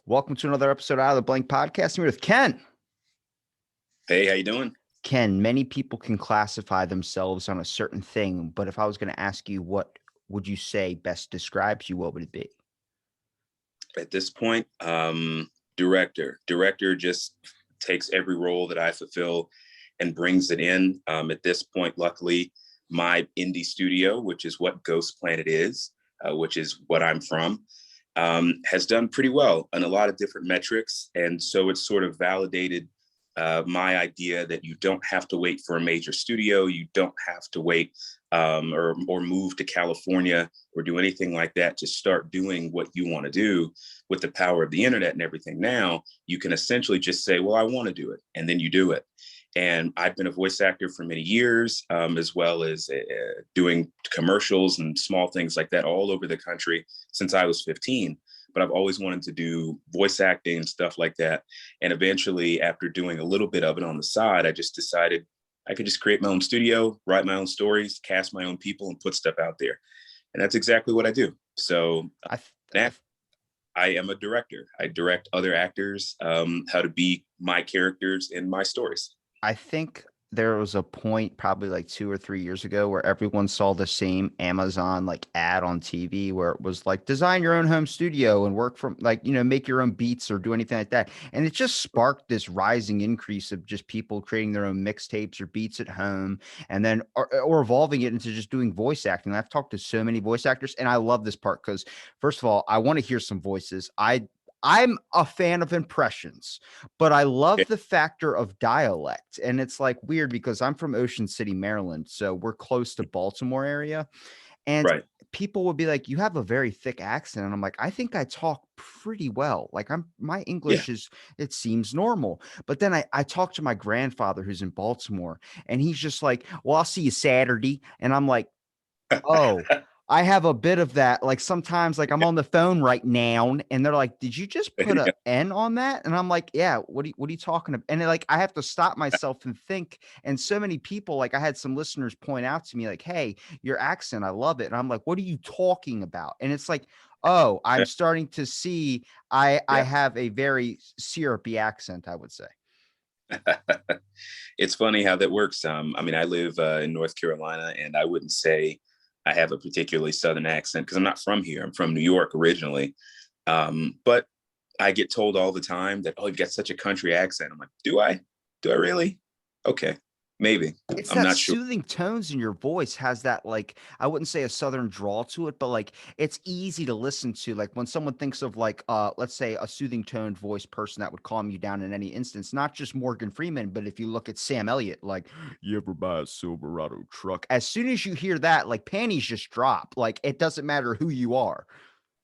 Welcome to another episode of Out of the Blank Podcast. I'm here with Ken. Hey, how you doing? Ken, many people can classify themselves on a certain thing, but if I was going to ask you what would you say best describes you, what would it be? At this point, director. Director just takes every role that I fulfill and brings it in. At this point, luckily, my indie studio, which is what Ghost Planet is, which is what I'm from, has done pretty well on a lot of different metrics. And so it's sort of validated my idea that you don't have to wait for a major studio. You don't have to wait or move to California or do anything like that to start doing what you want to do. With the power of the internet and everything now, you can essentially just say, well, I want to do it. And then you do it. And I've been a voice actor for many years, as well as doing commercials and small things like that all over the country since I was 15. But I've always wanted to do voice acting and stuff like that. And eventually, after doing a little bit of it on the side, I just decided I could just create my own studio, write my own stories, cast my own people, and put stuff out there. And that's exactly what I do. So now I am a director. I direct other actors how to be my characters in my stories. I think there was a point probably like 2 or 3 years ago where everyone saw the same Amazon like ad on TV where it was like design your own home studio and work from like, make your own beats or do anything like that. And it just sparked this rising increase of just people creating their own mixtapes or beats at home and then or evolving it into just doing voice acting. I've talked to so many voice actors and I love this part because first of all, I want to hear some voices. I'm a fan of impressions, but I love the factor of dialect. And it's like weird because I'm from Ocean City, Maryland. So we're close to Baltimore area. And Right. people would be like, you have a very thick accent. And I'm like, I think I talk pretty well. Like my Yeah. English it seems normal. But then I talked to my grandfather who's in Baltimore and he's just like, well, I'll see you Saturday. And I'm like, oh, I have a bit of that. Like sometimes, like I'm on the phone right now, and they're like, "Did you just put a Yeah. N on that?" And I'm like, "Yeah." What are you talking about? And like I have to stop myself and think. And so many people, like I had some listeners point out to me, like, "Hey, your accent, I love it." And I'm like, "What are you talking about?" And it's like, "Oh, I'm starting to see. I Yeah. have a very syrupy accent, I would say." It's funny how that works. I mean, I live in North Carolina, and I wouldn't say I have a particularly Southern accent because I'm not from here. I'm from New York originally. But I get told all the time that, oh, you've got such a country accent. I'm like, do I? Do I really? Okay, maybe. It's I'm that not sure. soothing tones in your voice has that like I wouldn't say a southern drawl to it, but like it's easy to listen to. Like when someone thinks of like let's say a soothing toned voice person that would calm you down in any instance, not just Morgan Freeman, but if you look at Sam Elliott, like you ever buy a Silverado truck? As soon as you hear that, like panties just drop. Like it doesn't matter who you are.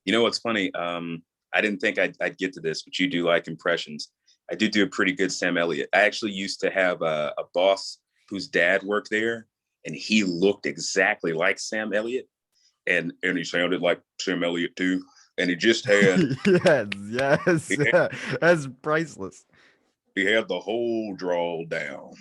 You know what's funny? I didn't think I'd get to this, but you do like impressions. I do a pretty good Sam Elliott. I actually used to have a boss whose dad worked there, and he looked exactly like Sam Elliott, and he sounded like Sam Elliott too. And he just had Yes, yes, he had, yeah. That's priceless. he had the whole drawl down,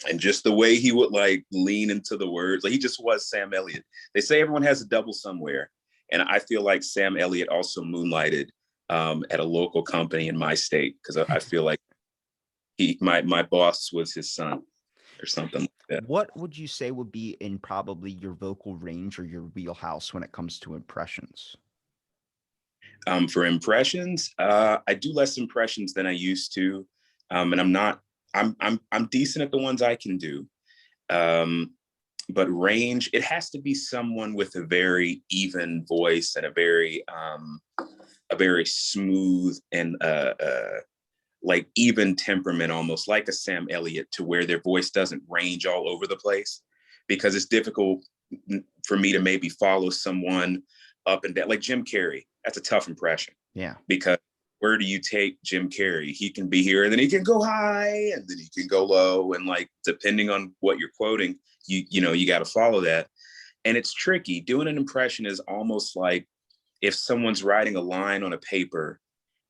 and just the way he would like lean into the words, like he just was Sam Elliott. They say everyone has a double somewhere, and I feel like Sam Elliott also moonlighted at a local company in my state because I feel like my boss was his son or something like that. What would you say would be in probably your vocal range or your wheelhouse when it comes to impressions? For impressions, I do less impressions than I used to, and I'm decent at the ones I can do. Um, but range, it has to be someone with a very even voice and a very smooth and like even temperament, almost like a Sam Elliott, to where their voice doesn't range all over the place, because it's difficult for me to maybe follow someone up and down, like Jim Carrey. That's a tough impression Yeah. because where do you take Jim Carrey? He can be here and then he can go high and then he can go low, and like depending on what you're quoting, you got to follow that. And it's tricky. Doing an impression is almost like if someone's writing a line on a paper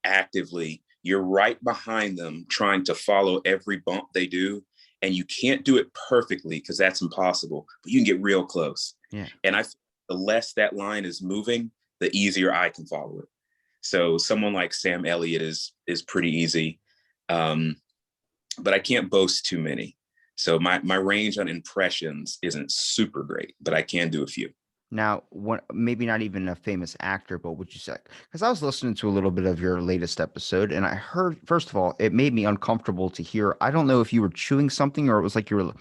actively, you're right behind them trying to follow every bump they do. And you can't do it perfectly because that's impossible, but you can get real close. Yeah. And the less that line is moving, the easier I can follow it. So someone like Sam Elliott is pretty easy, um, but I can't boast too many. So my range on impressions isn't super great, but I can do a few. Now, what maybe not even a famous actor, but would you say? Because I was listening to a little bit of your latest episode, and I heard, first of all, it made me uncomfortable to hear. I don't know if you were chewing something or it was like you were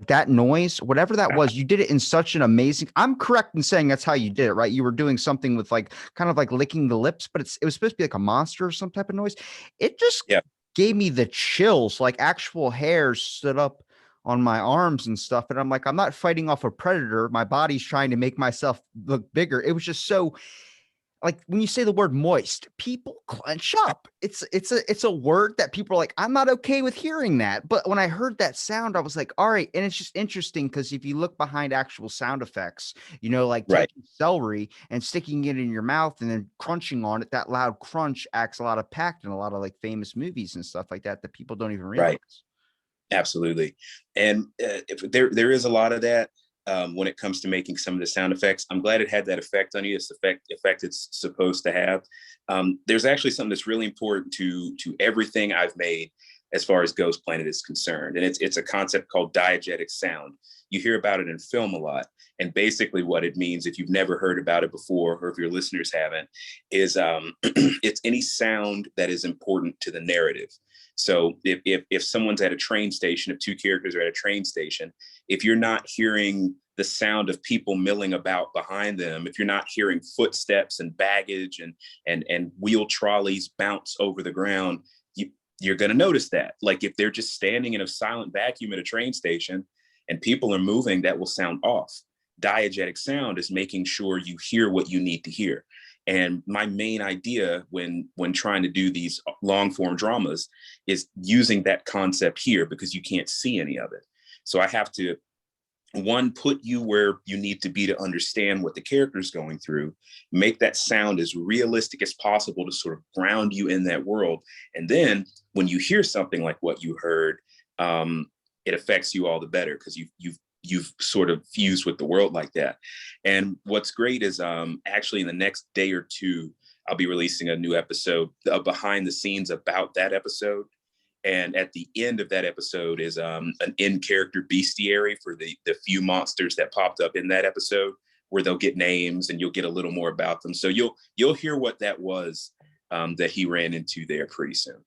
that noise, whatever that was. You did it in such an amazing. I'm correct in saying that's how you did it, right? You were doing something with like kind of like licking the lips, but it was supposed to be like a monster or some type of noise. It just Yeah, gave me the chills, like actual hairs stood up on my arms and stuff. And I'm like, I'm not fighting off a predator. My body's trying to make myself look bigger. It was just so like when you say the word moist, people clench up. It's a word that people are like, I'm not okay with hearing that. But when I heard that sound, I was like, all right. And it's just interesting because if you look behind actual sound effects, like right, taking celery and sticking it in your mouth and then crunching on it, that loud crunch acts a lot of packed in a lot of like famous movies and stuff like that people don't even realize. right. Absolutely. And if there is a lot of that when it comes to making some of the sound effects. I'm glad it had that effect on you. It's the effect it's supposed to have. There's actually something that's really important to everything I've made as far as Ghost Planet is concerned. And it's a concept called diegetic sound. You hear about it in film a lot. And basically what it means, if you've never heard about it before, or if your listeners haven't, is it's any sound that is important to the narrative. So if someone's at a train station, if two characters are at a train station, if you're not hearing the sound of people milling about behind them, if you're not hearing footsteps and baggage and wheel trolleys bounce over the ground, you're going to notice that. Like if they're just standing in a silent vacuum at a train station and people are moving, that will sound off. Diegetic sound is making sure you hear what you need to hear. And my main idea when trying to do these long form dramas is using that concept here because you can't see any of it. So I have to one, put you where you need to be to understand what the character is going through, make that sound as realistic as possible to sort of ground you in that world. And then when you hear something like what you heard, it affects you all the better because you've sort of fused with the world like that. And what's great is actually in the next day or two, I'll be releasing a new episode behind the scenes about that episode. And at the end of that episode is an in-character bestiary for the few monsters that popped up in that episode, where they'll get names and you'll get a little more about them. So you'll hear what that was that he ran into there pretty soon.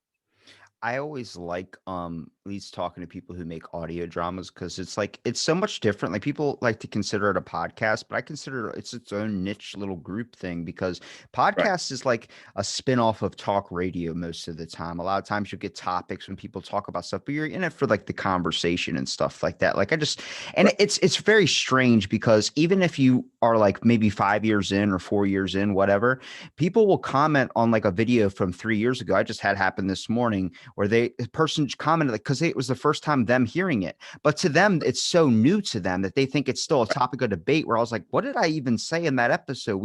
I always like at least talking to people who make audio dramas because it's like it's so much different. Like people like to consider it a podcast, but I consider it's its own niche little group thing because Right, podcast is like a spin-off of talk radio most of the time. A lot of times you'll get topics when people talk about stuff, but you're in it for like the conversation and stuff like that. Like I just and right, it's very strange because even if you are like maybe 5 years in or 4 years in, whatever, people will comment on like a video from 3 years ago. I just had happen this morning where a person commented like because it was the first time them hearing it, but to them it's so new to them that they think it's still a topic of debate. Where I was like, what did I even say in that episode?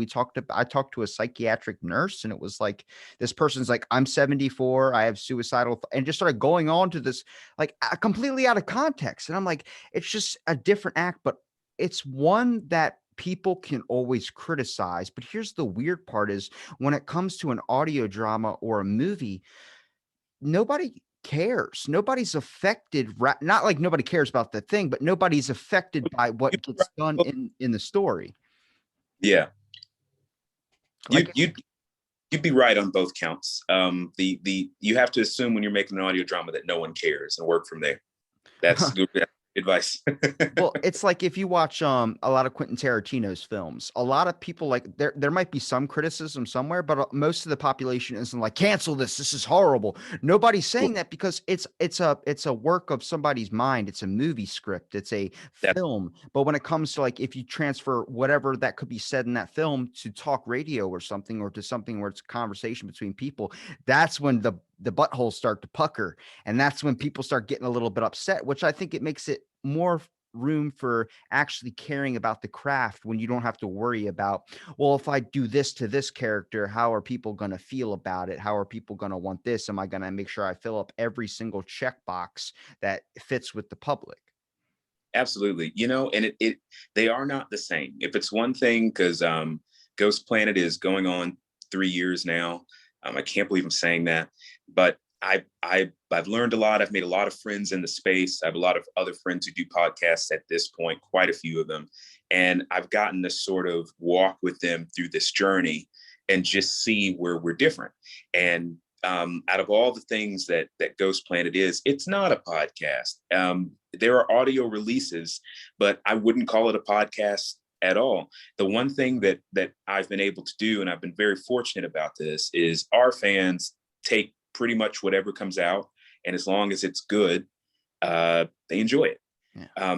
I talked to a psychiatric nurse, and it was like this person's like, I'm 74, I have suicidal, and just started going on to this like completely out of context, and I'm like, it's just a different act, but it's one that people can always criticize. But here's the weird part is when it comes to an audio drama or a movie, nobody cares. Nobody's affected. Not like nobody cares about the thing, but nobody's affected by what gets done in the story. yeah, you Like, you you'd be right on both counts. The you have to assume when you're making an audio drama that no one cares and work from there. That's good advice. well, it's like if you watch a lot of Quentin Tarantino's films, a lot of people like there might be some criticism somewhere, but most of the population isn't like cancel this. This is horrible. Nobody's saying that because it's a work of somebody's mind. It's a movie script. It's a That's film. But when it comes to like if you transfer whatever that could be said in that film to talk radio or something or to something where it's a conversation between people, that's when the buttholes start to pucker, and that's when people start getting a little bit upset, which I think it makes it more room for actually caring about the craft when you don't have to worry about, well, if I do this to this character, how are people going to feel about it? How are people going to want this? Am I going to make sure I fill up every single checkbox that fits with the public? absolutely, and they are not the same. If it's one thing, because Ghost Planet is going on almost 3 years now. I can't believe I'm saying that, but I've learned a lot. I've made a lot of friends in the space. I have a lot of other friends who do podcasts at this point, quite a few of them. And I've gotten to sort of walk with them through this journey and just see where we're different. And out of all the things that Ghost Planet is, it's not a podcast. There are audio releases, but I wouldn't call it a podcast at all. The one thing that I've been able to do, and I've been very fortunate about this, is our fans take pretty much whatever comes out, and as long as it's good, they enjoy it. Yeah.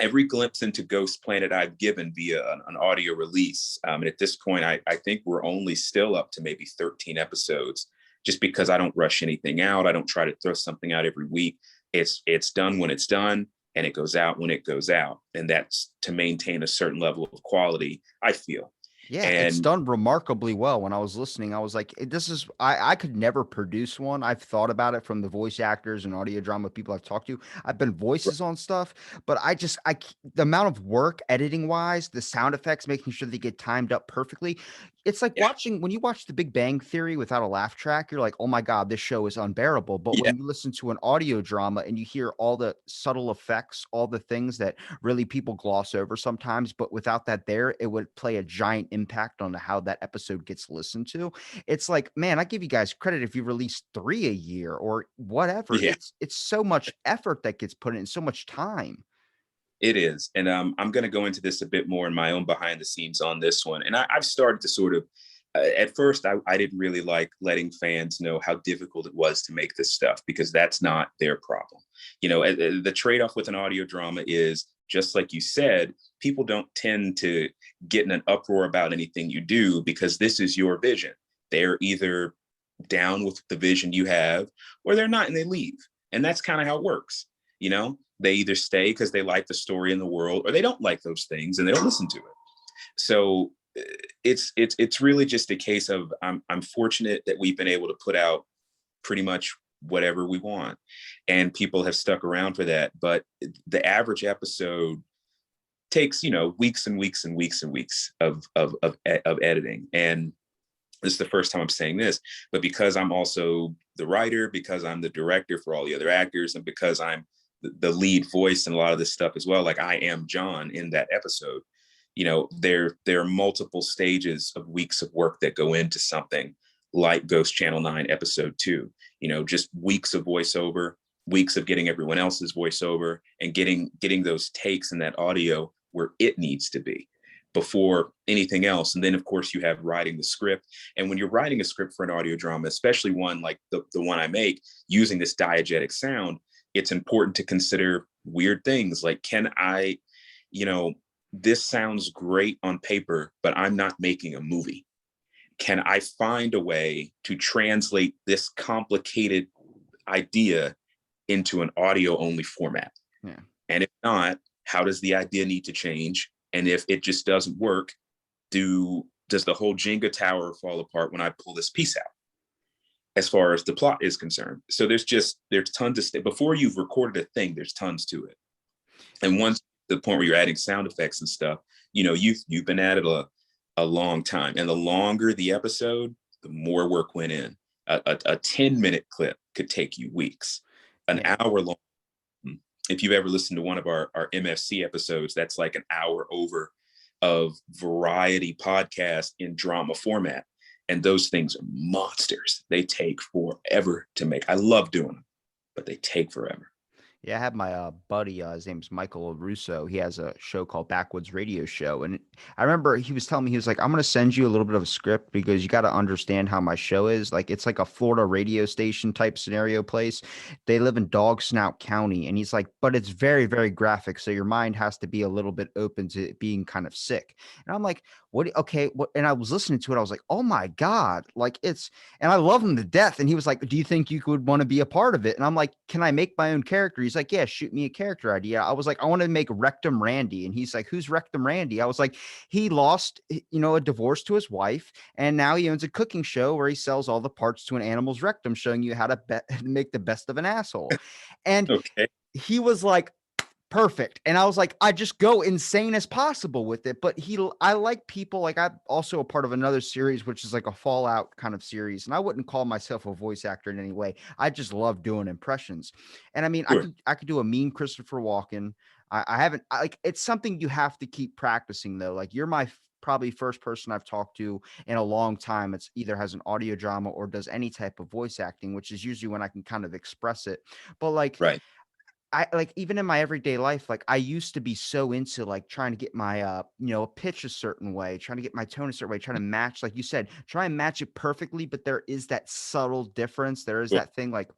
Every glimpse into Ghost Planet I've given via an audio release, and at this point, I think we're only still up to maybe 13 episodes, just because I don't rush anything out. I don't try to throw something out every week. It's done when it's done, and it goes out when it goes out, and that's to maintain a certain level of quality, I feel. Yeah, it's And done remarkably well. When I was listening, I was like, this is, I could never produce one. I've thought about it from the voice actors and audio drama people I've talked to. I've been voices on stuff, but the amount of work editing wise, the sound effects, making sure they get timed up perfectly. It's like yeah, when you watch The Big Bang Theory without a laugh track, you're like, oh my God, this show is unbearable. But yeah, when you listen to an audio drama and you hear all the subtle effects, all the things that really people gloss over sometimes, but without that there, it would play a giant impact on how that episode gets listened to. It's like, man, I give you guys credit if you release 3 a year or whatever. yeah. It's so much effort that gets put in, so much time. It is. And I'm going to go into this a bit more in my own behind the scenes on this one. And I've started to sort of, at first, I didn't really like letting fans know how difficult it was to make this stuff, because that's not their problem. You know, the trade off with an audio drama is, just like you said, people don't tend to get in an uproar about anything you do, because this is your vision. They're either down with the vision you have, or they're not, and they leave. And that's kind of how it works. You know, they either stay because they like the story in the world, or they don't like those things and they don't listen to it. So it's really just a case of, I'm fortunate that we've been able to put out pretty much whatever we want, and people have stuck around for that. But the average episode takes, you know, weeks and weeks and weeks and weeks of editing. And this is the first time I'm saying this, but because I'm also the writer, because I'm the director for all the other actors, and because I'm the lead voice in a lot of this stuff as well, like I am John in that episode, you know, there are multiple stages of weeks of work that go into something like Ghost Channel 9 episode 2. You know, just weeks of voiceover, weeks of getting everyone else's voiceover, and getting those takes and that audio where it needs to be before anything else. And then of course you have writing the script. And when you're writing a script for an audio drama, especially one like the one I make, using this diegetic sound, it's important to consider weird things like, can I, you know, this sounds great on paper, but I'm not making a movie. Can I find a way to translate this complicated idea into an audio only format? Yeah. And if not, how does the idea need to change? And if it just doesn't work, does the whole Jenga tower fall apart when I pull this piece out, as far as the plot is concerned? So there's tons of before you've recorded a thing, there's tons to it. And once the point where you're adding sound effects and stuff, you know, you've been at it a long time. And the longer the episode, the more work went in. A 10-minute clip could take you weeks. An Yeah. hour long, if you've ever listened to one of our MFC episodes, that's like an hour over of variety podcast in drama format. And those things are monsters. They take forever to make. I love doing them, but they take forever. Yeah, I have my buddy, his name's Michael Russo. He has a show called Backwoods Radio Show. And I remember he was telling me, he was like, I'm going to send you a little bit of a script because you got to understand how my show is. Like, it's like a Florida radio station type scenario place. They live in Dog Snout County. And he's like, but it's very, very graphic. So your mind has to be a little bit open to it being kind of sick. And I'm like, what? Okay. What? And I was listening to it. I was like, oh my God, like and I love him to death. And he was like, do you think you would want to be a part of it? And I'm like, can I make my own character? He's like, yeah, shoot me a character idea. I was like, I want to make Rectum Randy. And he's like, who's Rectum Randy? I was like, he lost, a divorce to his wife. And now he owns a cooking show where he sells all the parts to an animal's rectum, showing you how to make the best of an asshole. And Okay. he was like, perfect. And I was like, I just go insane as possible with it. But I like people, like I'm also a part of another series, which is like a Fallout kind of series. And I wouldn't call myself a voice actor in any way. I just love doing impressions. And I mean, Sure. I could do a mean Christopher Walken. I haven't, like, it's something you have to keep practicing though. Like you're my probably first person I've talked to in a long time. It's either has an audio drama or does any type of voice acting, which is usually when I can kind of express it. But like, Right. I like even in my everyday life, like I used to be so into like trying to get my pitch a certain way, trying to get my tone a certain way, trying to match, like you said, try and match it perfectly. But there is that subtle difference. There is Sure. that thing like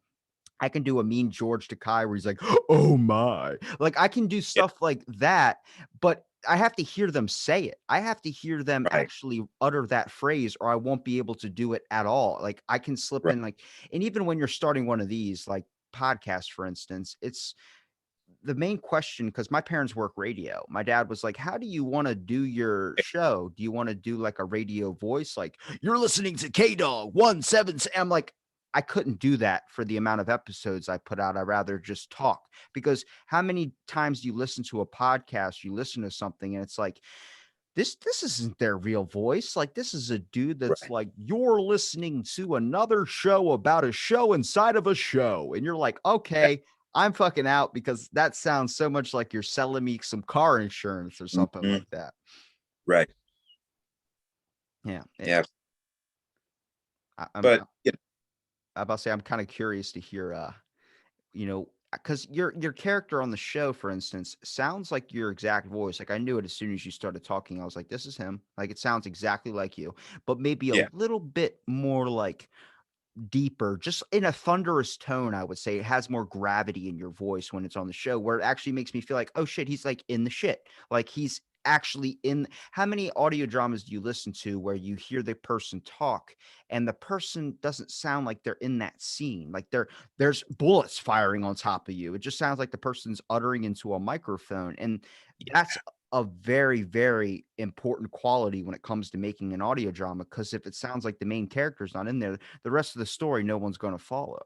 I can do a mean George Takei where he's like, oh my. Like I can do Yeah. stuff like that, but I have to hear them say it. I have to hear them Right. actually utter that phrase, or I won't be able to do it at all. Like I can slip Right. in like, and even when you're starting one of these, like podcasts, for instance, it's the main question because my parents work radio. My dad was like, how do you want to do your show? Do you want to do like a radio voice? Like, you're listening to K Dog 17. I'm like, I couldn't do that for the amount of episodes I put out. I'd rather just talk because how many times do you listen to a podcast, you listen to something and it's like, this isn't their real voice. Like this is a dude that's Right. like, you're listening to another show about a show inside of a show. And you're like, okay, I'm fucking out because that sounds so much like you're selling me some car insurance or something Hmm. like that. Right. Yeah. Yeah. I, I'm, But I'm about to say, I'm kind of curious to hear, because your character on the show, for instance, sounds like your exact voice. Like I knew it as soon as you started talking. I was like, this is him. Like it sounds exactly like you, but maybe a yeah, little bit more like deeper, just in a thunderous tone. I would say it has more gravity in your voice when it's on the show, where it actually makes me feel like, oh shit, he's like in the shit. Like he's actually in. How many audio dramas do you listen to where you hear the person talk and the person doesn't sound like they're in that scene? Like there's bullets firing on top of you. It just sounds like the person's uttering into a microphone. And that's a very, very important quality when it comes to making an audio drama. Because if it sounds like the main character's not in there, the rest of the story, no one's going to follow.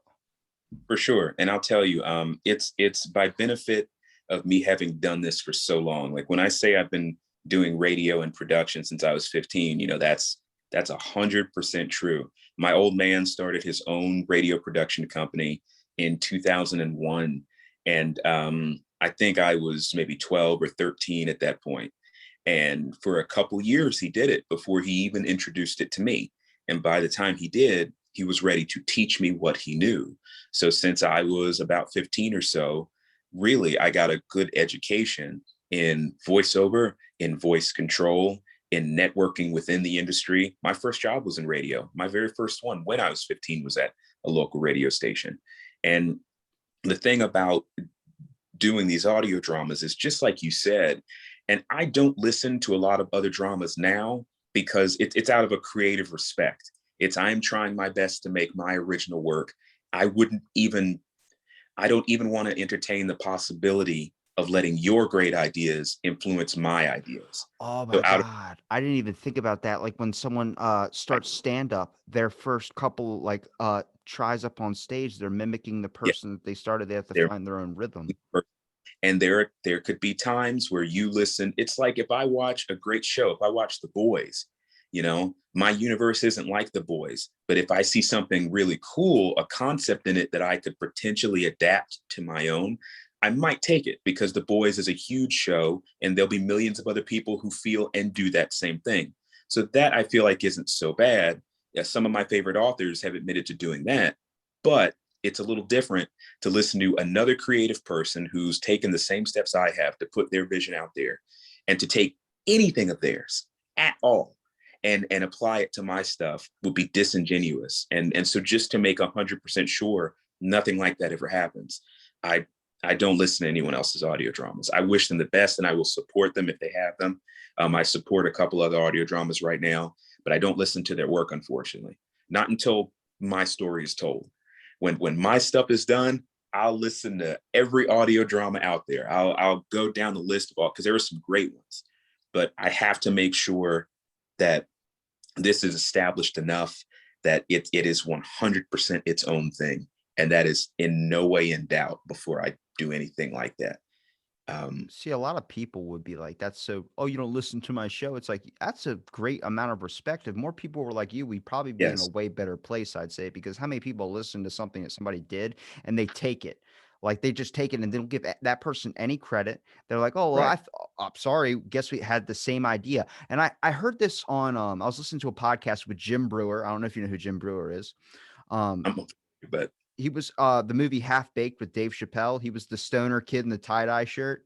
for sure. And I'll tell you, it's by benefit of me having done this for so long. Like when I say I've been doing radio and production since I was 15, that's 100% true. My old man started his own radio production company in 2001, and I think I was maybe 12 or 13 at that point. And for a couple years, he did it before he even introduced it to me. And by the time he did, he was ready to teach me what he knew. So since I was about 15 or so, really, I got a good education in voiceover, in voice control, in networking within the industry. My first job was in radio. My very first one when I was 15 was at a local radio station. And the thing about doing these audio dramas is just like you said, and I don't listen to a lot of other dramas now because it's out of a creative respect. It's I'm trying my best to make my original work. I wouldn't even, I don't even want to entertain the possibility of letting your great ideas influence my ideas. Oh So my out of, God. I didn't even think about that. Like when someone starts stand up, their first couple like tries up on stage, they're mimicking the yeah, person that they started. They have to they're find their own rhythm. and there could be times where you listen. It's like if I watch a great show, if I watch The Boys, my universe isn't like The Boys, but if I see something really cool, a concept in it that I could potentially adapt to my own, I might take it because The Boys is a huge show and there'll be millions of other people who feel and do that same thing. So that I feel like isn't so bad. Yeah, some of my favorite authors have admitted to doing that, but it's a little different to listen to another creative person who's taken the same steps I have to put their vision out there and to take anything of theirs at all and apply it to my stuff would be disingenuous. And so just to make 100% sure nothing like that ever happens, I I don't listen to anyone else's audio dramas. I wish them the best and I will support them if they have them. I support a couple other audio dramas right now, but I don't listen to their work, unfortunately. Not until my story is told. When my stuff is done, I'll listen to every audio drama out there. I'll go down the list of all because there are some great ones, but I have to make sure that this is established enough that it is 100% its own thing, and that is in no way in doubt before I do anything like that. See, a lot of people would be like, "That's so, oh, you don't listen to my show." It's like, that's a great amount of respect. If more people were like you, we'd probably be in a Yes, way better place, I'd say, because how many people listen to something that somebody did and they take it? Like they just take it and they don't give that person any credit. They're like, "Oh, well, right. I'm sorry. Guess we had the same idea." And I heard this on I was listening to a podcast with Jim Brewer. I don't know if you know who Jim Brewer is. Um, I'm, but he was the movie Half Baked with Dave Chappelle. He was the stoner kid in the tie-dye shirt.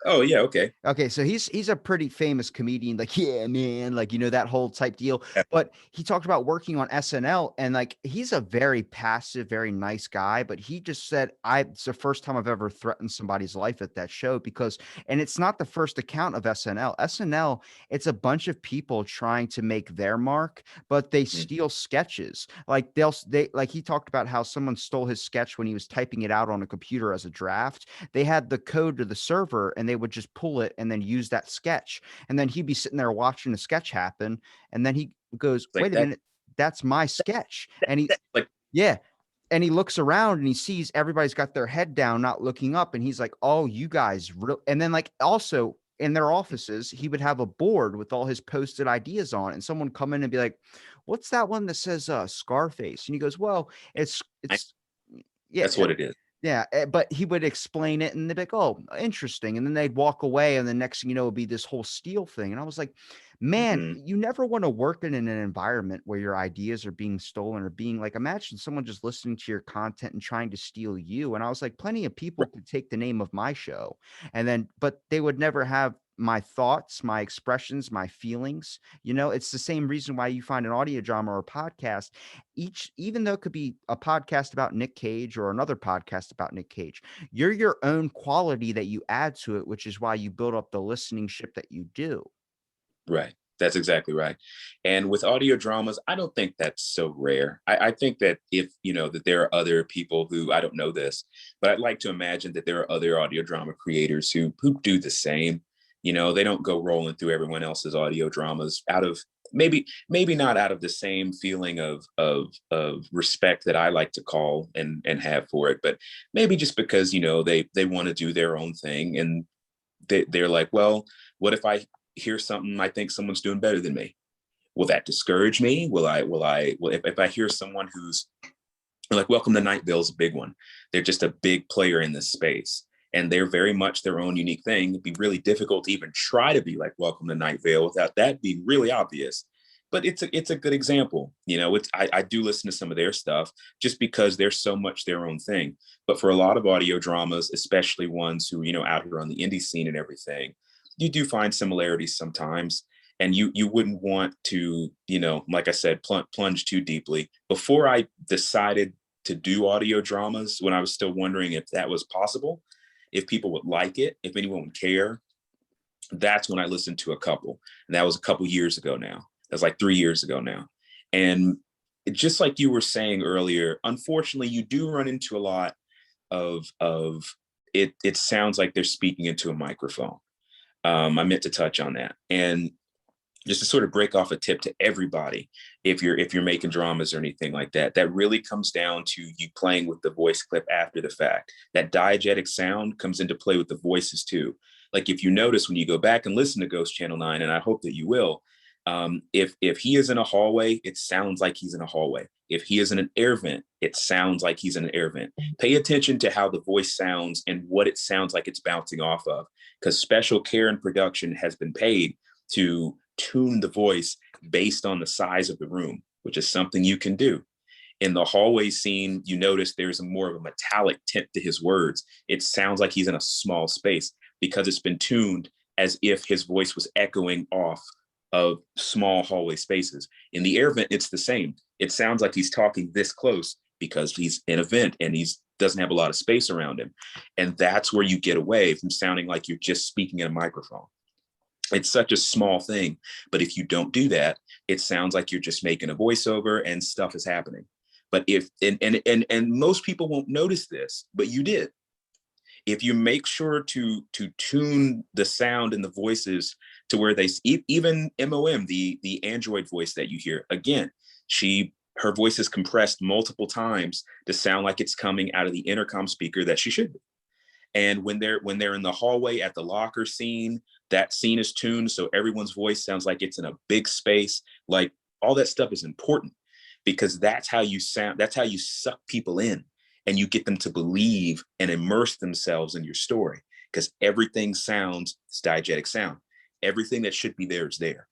oh yeah, okay. Okay, so he's a pretty famous comedian, like, yeah, man, like, that whole type deal. But he talked about working on SNL and like he's a very passive, very nice guy. But he just said, it's the first time I've ever threatened somebody's life at that show because, and it's not the first account of SNL. SNL, it's a bunch of people trying to make their mark, but they Mhm. steal sketches. Like like he talked about how someone stole his sketch when he was typing it out on a computer as a draft. They had the code to the server and they would just pull it and then use that sketch. And then he'd be sitting there watching the sketch happen. And then he goes, It's like wait a that, minute, that's my sketch. And like, yeah. And he looks around and he sees everybody's got their head down, not looking up. And he's like, oh, you guys. And then, like, also in their offices, he would have a board with all his posted ideas on. And someone come in and be like, what's that one that says Scarface? And he goes, well, I, it's, yeah. that's what it is. Yeah, but he would explain it and they'd be like, "Oh, interesting." And then they'd walk away and the next thing you know, it'd be this whole steal thing. And I was like, "Man, Hmm. you never want to work in an environment where your ideas are being stolen or being like imagine someone just listening to your content and trying to steal you." And I was like, "Plenty of people Right. could take the name of my show and then but they would never have my thoughts, my expressions, my feelings. It's the same reason why you find an audio drama or a podcast even though it could be a podcast about Nick Cage or another podcast about Nick Cage, you're your own quality that you add to it, which is why you build up the listening ship that you do. Right. That's exactly right. And with audio dramas, I don't think that's so rare. I think that if, that there are other people who, I don't know this, but I'd like to imagine that there are other audio drama creators who do the same. They don't go rolling through everyone else's audio dramas out of maybe not out of the same feeling of respect that I like to call and have for it, but maybe just because, they want to do their own thing and they're like, well, what if I hear something I think someone's doing better than me? Will that discourage me? Will if I hear someone who's like Welcome to Night Vale is a big one. They're just a big player in this space. And they're very much their own unique thing. It'd be really difficult to even try to be like Welcome to Night Vale without that being really obvious. But it's a good example. I do listen to some of their stuff just because they're so much their own thing. But for a lot of audio dramas, especially ones who, out here on the indie scene and everything, you do find similarities sometimes. And you wouldn't want to, like I said, plunge too deeply. Before I decided to do audio dramas, when I was still wondering if that was possible, if people would like it, if anyone would care, that's when I listened to a couple. And that was a couple years ago now. That's like 3 years ago now. And just like you were saying earlier, unfortunately, you do run into a lot of it sounds like they're speaking into a microphone. I meant to touch on that. And just to sort of break off a tip to everybody, if you're making dramas or anything like that, that really comes down to you playing with the voice clip after the fact. That diegetic sound comes into play with the voices too. Like if you notice when you go back and listen to Ghost Channel 9, and I hope that you will, if he is in a hallway, it sounds like he's in a hallway. If he is in an air vent, it sounds like he's in an air vent. Pay attention to how the voice sounds and what it sounds like it's bouncing off of, because special care and production has been paid to tune the voice based on the size of the room, which is something you can do. In the hallway scene, you notice there's more of a metallic tint to his words. It sounds like he's in a small space because it's been tuned as if his voice was echoing off of small hallway spaces. In the air vent, it's the same. It sounds like he's talking this close because he's in a vent and he's doesn't have a lot of space around him. And that's where you get away from sounding like you're just speaking in a microphone. It's such a small thing, but if you don't do that, it sounds like you're just making a voiceover and stuff is happening. But if and most people won't notice this, but you did. If you make sure to tune the sound and the voices to where even MOM, the Android voice that you hear, again, her voice is compressed multiple times to sound like it's coming out of the intercom speaker that she should be. And when they're in the hallway at the locker scene, that scene is tuned so everyone's voice sounds like it's in a big space. Like all that stuff is important because that's how you sound. That's how you suck people in and you get them to believe and immerse themselves in your story because everything sounds, it's diegetic sound. Everything that should be there is there.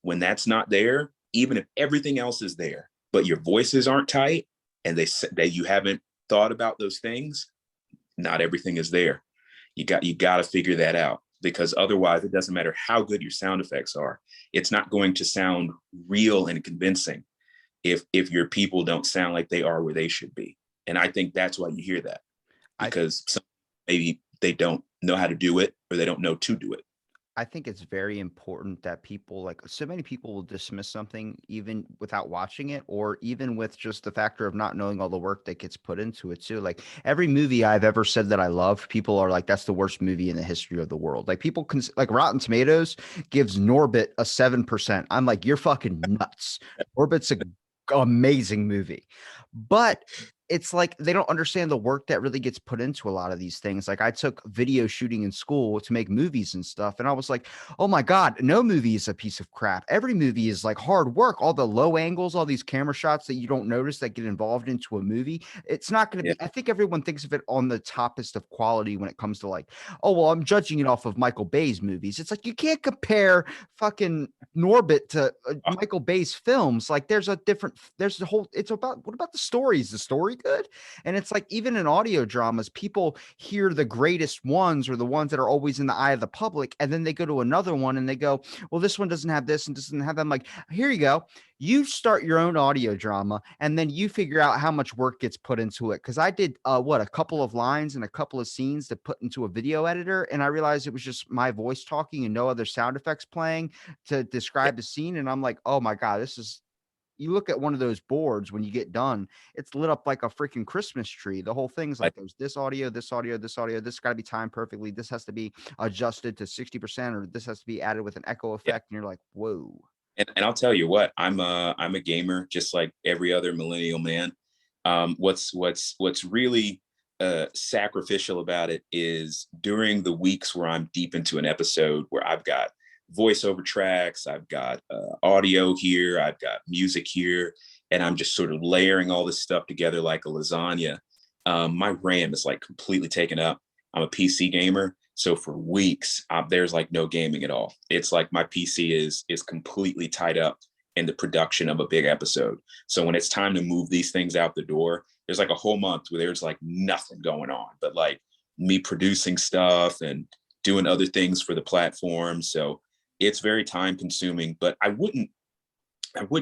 When that's not there, even if everything else is there, but your voices aren't tight and that you haven't thought about those things, not everything is there. You got to figure that out because otherwise it doesn't matter how good your sound effects are. It's not going to sound real and convincing if your people don't sound like they are where they should be. And I think that's why you hear that I because maybe they don't know how to do it or they don't know to do it. I think it's very important that people like so many people will dismiss something even without watching it or even with just the factor of not knowing all the work that gets put into it too. Like every movie I've ever said that I love, people are like, that's the worst movie in the history of the world. Like people can like Rotten Tomatoes gives Norbit a 7%. I'm like, you're fucking nuts. Norbit's a amazing movie. But it's like they don't understand the work that really gets put into a lot of these things. Like I took video shooting in school to make movies and stuff. And I was like, oh my God, no movie is a piece of crap. Every movie is like hard work. All the low angles, all these camera shots that you don't notice that get involved into a movie. It's not going to Yeah. be, I think everyone thinks of it on the toppest of quality when it comes to like, oh, well, I'm judging it off of Michael Bay's movies. It's like, you can't compare fucking Norbit to Michael Bay's films. Like there's a whole, it's about, what about the story? Is the story good? And it's like, even in audio dramas, people hear the greatest ones or the ones that are always in the eye of the public. And then they go to another one and they go, well, this one doesn't have this and doesn't have that. I'm like, here you go. You start your own audio drama and then you figure out how much work gets put into it. Cause I did a couple of lines and a couple of scenes to put into a video editor. And I realized it was just my voice talking and no other sound effects playing to describe the scene. And I'm like, oh my God, this is, you look at one of those boards when you get done, it's lit up like a freaking Christmas tree. The whole thing's Like, like there's this audio, this audio, this audio. This got to be timed perfectly. This has to be adjusted to 60%, or this has to be added with an echo yeah. effect. And you're like, whoa. And I'll tell you what, I'm a gamer just like every other millennial man. What's really sacrificial about it is during the weeks where I'm deep into an episode where I've got voiceover tracks, I've got audio here, I've got music here, and I'm just sort of layering all this stuff together like a lasagna. My RAM is like completely taken up. I'm a PC gamer, so for weeks there's like no gaming at all. It's like my PC is completely tied up in the production of a big episode. So when it's time to move these things out the door, there's like a whole month where there's like nothing going on, but like me producing stuff and doing other things for the platform. So it's very time consuming, but I wouldn't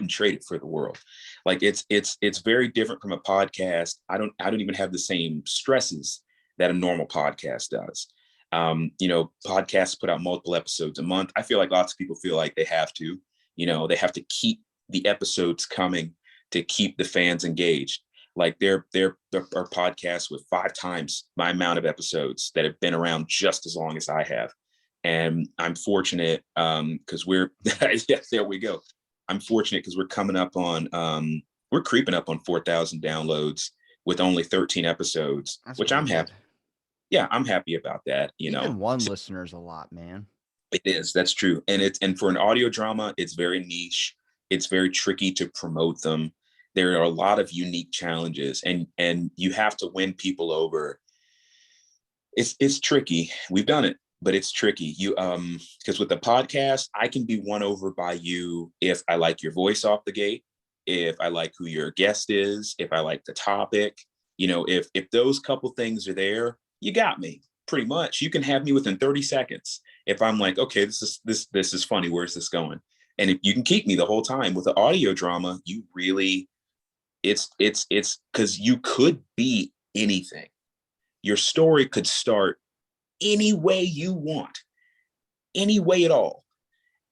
trade it for the world. Like it's very different from a podcast. I don't even have the same stresses that a normal podcast does. Podcasts put out multiple episodes a month. I feel like lots of people feel like they have to, they have to keep the episodes coming to keep the fans engaged. Like there are podcasts with 5 times my amount of episodes that have been around just as long as I have. And I'm fortunate because we're yes, there we go. I'm fortunate because we're creeping up on 4,000 downloads with only 13 episodes, That's which really I'm good. happy. Yeah, I'm happy about that. Even one listener is a lot, man. It is. That's true. And for an audio drama, it's very niche. It's very tricky to promote them. There are a lot of unique challenges, and you have to win people over. It's tricky. We've done it, but it's tricky. Because with the podcast, I can be won over by you if I like your voice off the gate, if I like who your guest is, if I like the topic. If those couple things are there, you got me pretty much. You can have me within 30 seconds. If I'm like, okay, this is funny. Where's this going? And if you can keep me the whole time with the audio drama, you really, it's because you could be anything. Your story could start any way you want, any way at all.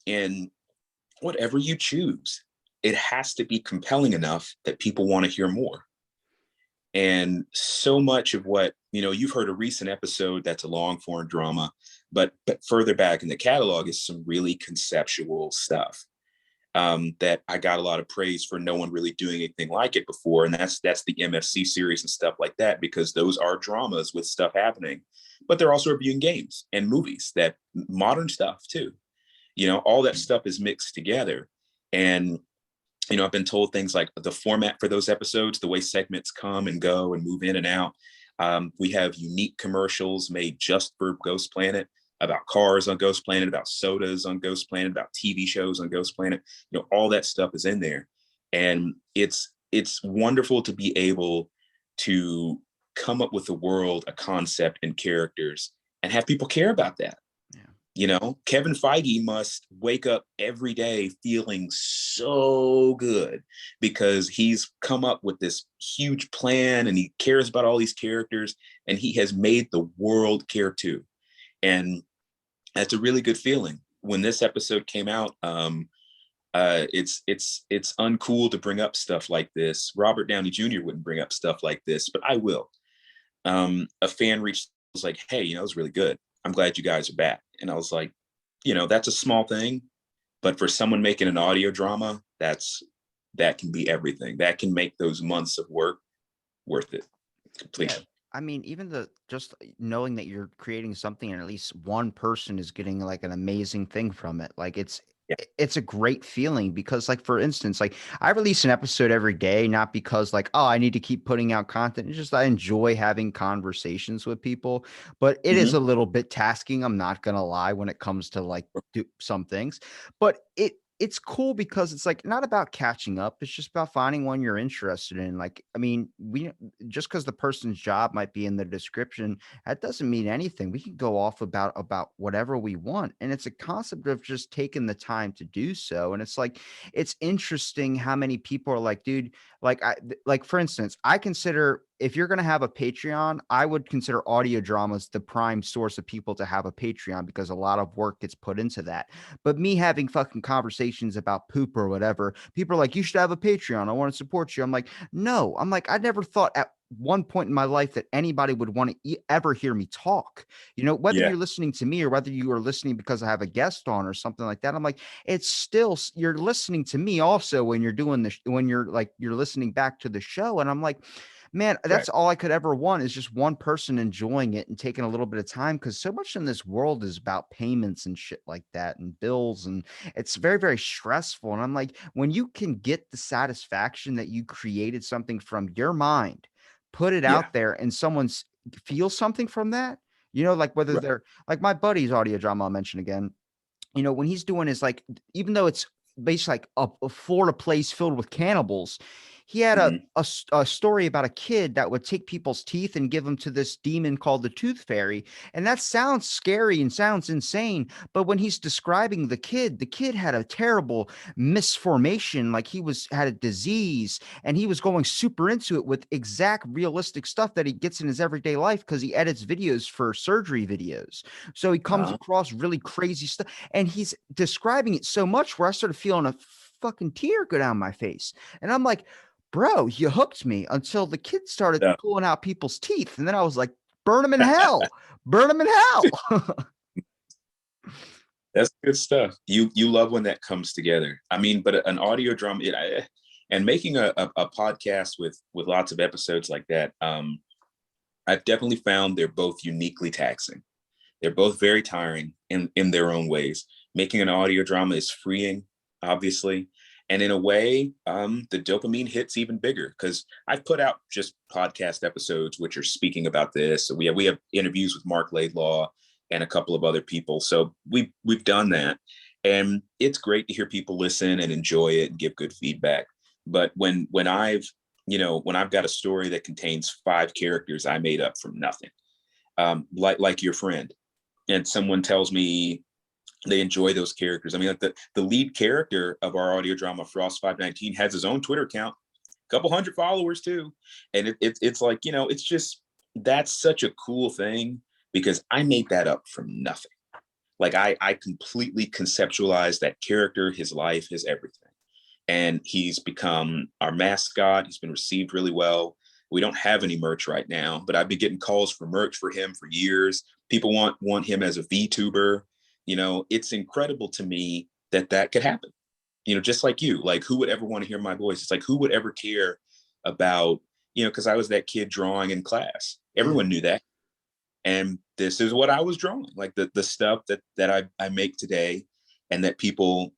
And whatever you choose, it has to be compelling enough that people want to hear more. And so much of what, you've heard a recent episode that's a long form drama, but further back in the catalog is some really conceptual stuff that I got a lot of praise for no one really doing anything like it before. And that's the MFC series and stuff like that, because those are dramas with stuff happening. but they're also reviewing games and movies, that modern stuff too. All that stuff is mixed together. And I've been told things like the format for those episodes, the way segments come and go and move in and out. We have unique commercials made just for Ghost Planet, about cars on Ghost Planet, about sodas on Ghost Planet, about TV shows on Ghost Planet. All that stuff is in there. And it's wonderful to be able to come up with a world, a concept, and characters, and have people care about that. Kevin Feige must wake up every day feeling so good because he's come up with this huge plan and he cares about all these characters and he has made the world care too. And that's a really good feeling. When this episode came out, it's uncool to bring up stuff like this. Robert Downey Jr. wouldn't bring up stuff like this, but I will. A fan reached, was like, "Hey, it was really good. I'm glad you guys are back." And I was like, that's a small thing, but for someone making an audio drama, that can be everything. That can make those months of work worth it completely. Yeah. I mean, even just knowing that you're creating something and at least one person is getting like an amazing thing from it. Like Yeah. it's a great feeling because like, for instance, like I release an episode every day, not because like, oh, I need to keep putting out content. It's just, I enjoy having conversations with people, but it is Mm-hmm. a little bit tasking. I'm not going to lie when it comes to like do some things, but it's cool because it's like not about catching up. It's just about finding one you're interested in. Like, I mean, just because the person's job might be in the description, that doesn't mean anything. We can go off about whatever we want. And it's a concept of just taking the time to do so. And it's like, it's interesting how many people are like, dude, like for instance, I consider, if you're going to have a Patreon, I would consider audio dramas the prime source of people to have a Patreon because a lot of work gets put into that. But me having fucking conversations about poop or whatever, people are like, you should have a Patreon. I want to support you. I'm like, no, I never thought at one point in my life that anybody would want to ever hear me talk, whether Yeah. you're listening to me or whether you are listening because I have a guest on or something like that. I'm like, it's still, you're listening to me also when you're doing this, when you're like, you're listening back to the show. And I'm like, man, Right. that's all I could ever want is just one person enjoying it and taking a little bit of time. Cause so much in this world is about payments and shit like that and bills. And it's very, very stressful. And I'm like, when you can get the satisfaction that you created something from your mind, put it Yeah. out there and someone's feels something from that, like whether Right. they're like my buddy's audio drama, I'll mention again, when he's doing his like, even though it's basically like a Florida place filled with cannibals, he had a, Mm-hmm. a story about a kid that would take people's teeth and give them to this demon called the Tooth Fairy. And that sounds scary and sounds insane. But when he's describing the kid had a terrible misformation, like had a disease, and he was going super into it with exact realistic stuff that he gets in his everyday life because he edits videos for surgery videos. So he comes Uh-huh. across really crazy stuff. And he's describing it so much where I started feeling a fucking tear go down my face. And I'm like, bro, you hooked me until the kid started Yeah. pulling out people's teeth. And then I was like, burn them in hell, burn them in hell. That's good stuff. You love when that comes together. I mean, but an audio drama, and making a podcast with lots of episodes like that, I've definitely found they're both uniquely taxing. They're both very tiring in their own ways. Making an audio drama is freeing, obviously. And in a way, the dopamine hits even bigger because I've put out just podcast episodes which are speaking about this. So we have interviews with Mark Laidlaw and a couple of other people. So we've done that. And it's great to hear people listen and enjoy it and give good feedback. But when I've got a story that contains 5 characters I made up from nothing, like your friend, and someone tells me they enjoy those characters. I mean, like the lead character of our audio drama, Frost 519, has his own Twitter account, a couple hundred followers too. And it's like, it's just, that's such a cool thing because I made that up from nothing. Like I completely conceptualized that character, his life, his everything. And he's become our mascot. He's been received really well. We don't have any merch right now, but I've been getting calls for merch for him for years. People want him as a VTuber. It's incredible to me that could happen. Just like you, like who would ever want to hear my voice? It's like who would ever care about, because I was that kid drawing in class. Yeah. Everyone knew that. And this is what I was drawing, like the stuff that I make today and that people,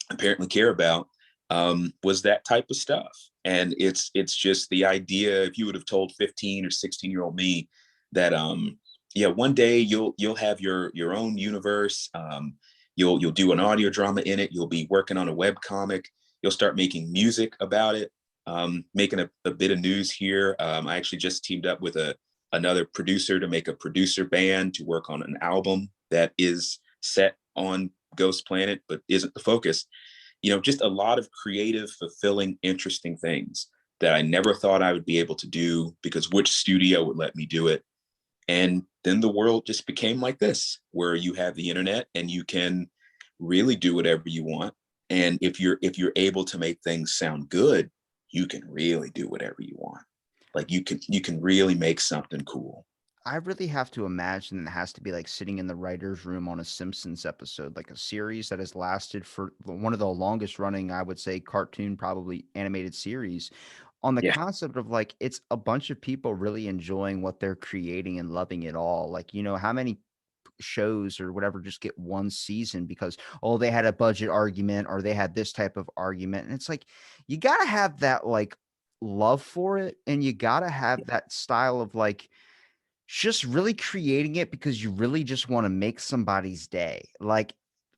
apparently care about, was that type of stuff. And it's just the idea, if you would have told 15 or 16-year-old me that yeah, one day you'll have your own universe, you'll do an audio drama in it, you'll be working on a web comic, you'll start making music about it, making a bit of news here. I actually just teamed up with another producer to make a producer band to work on an album that is set on Ghost Planet, but isn't the focus. Just a lot of creative, fulfilling, interesting things that I never thought I would be able to do, because which studio would let me do it? And then the world just became like this, where you have the internet and you can really do whatever you want. And if you're able to make things sound good, you can really do whatever you want. Like you can really make something cool. I really have to imagine it has to be like sitting in the writer's room on a Simpsons episode, like a series that has lasted for one of the longest running, I would say, cartoon, probably animated series, on the Yeah. concept of like it's a bunch of people really enjoying what they're creating and loving it all. Like, how many shows or whatever just get one season because, oh, they had a budget argument or they had this type of argument. And it's like, you got to have that like love for it. And you got to have that style of like, just really creating it because you really just wanna make somebody's day. Like,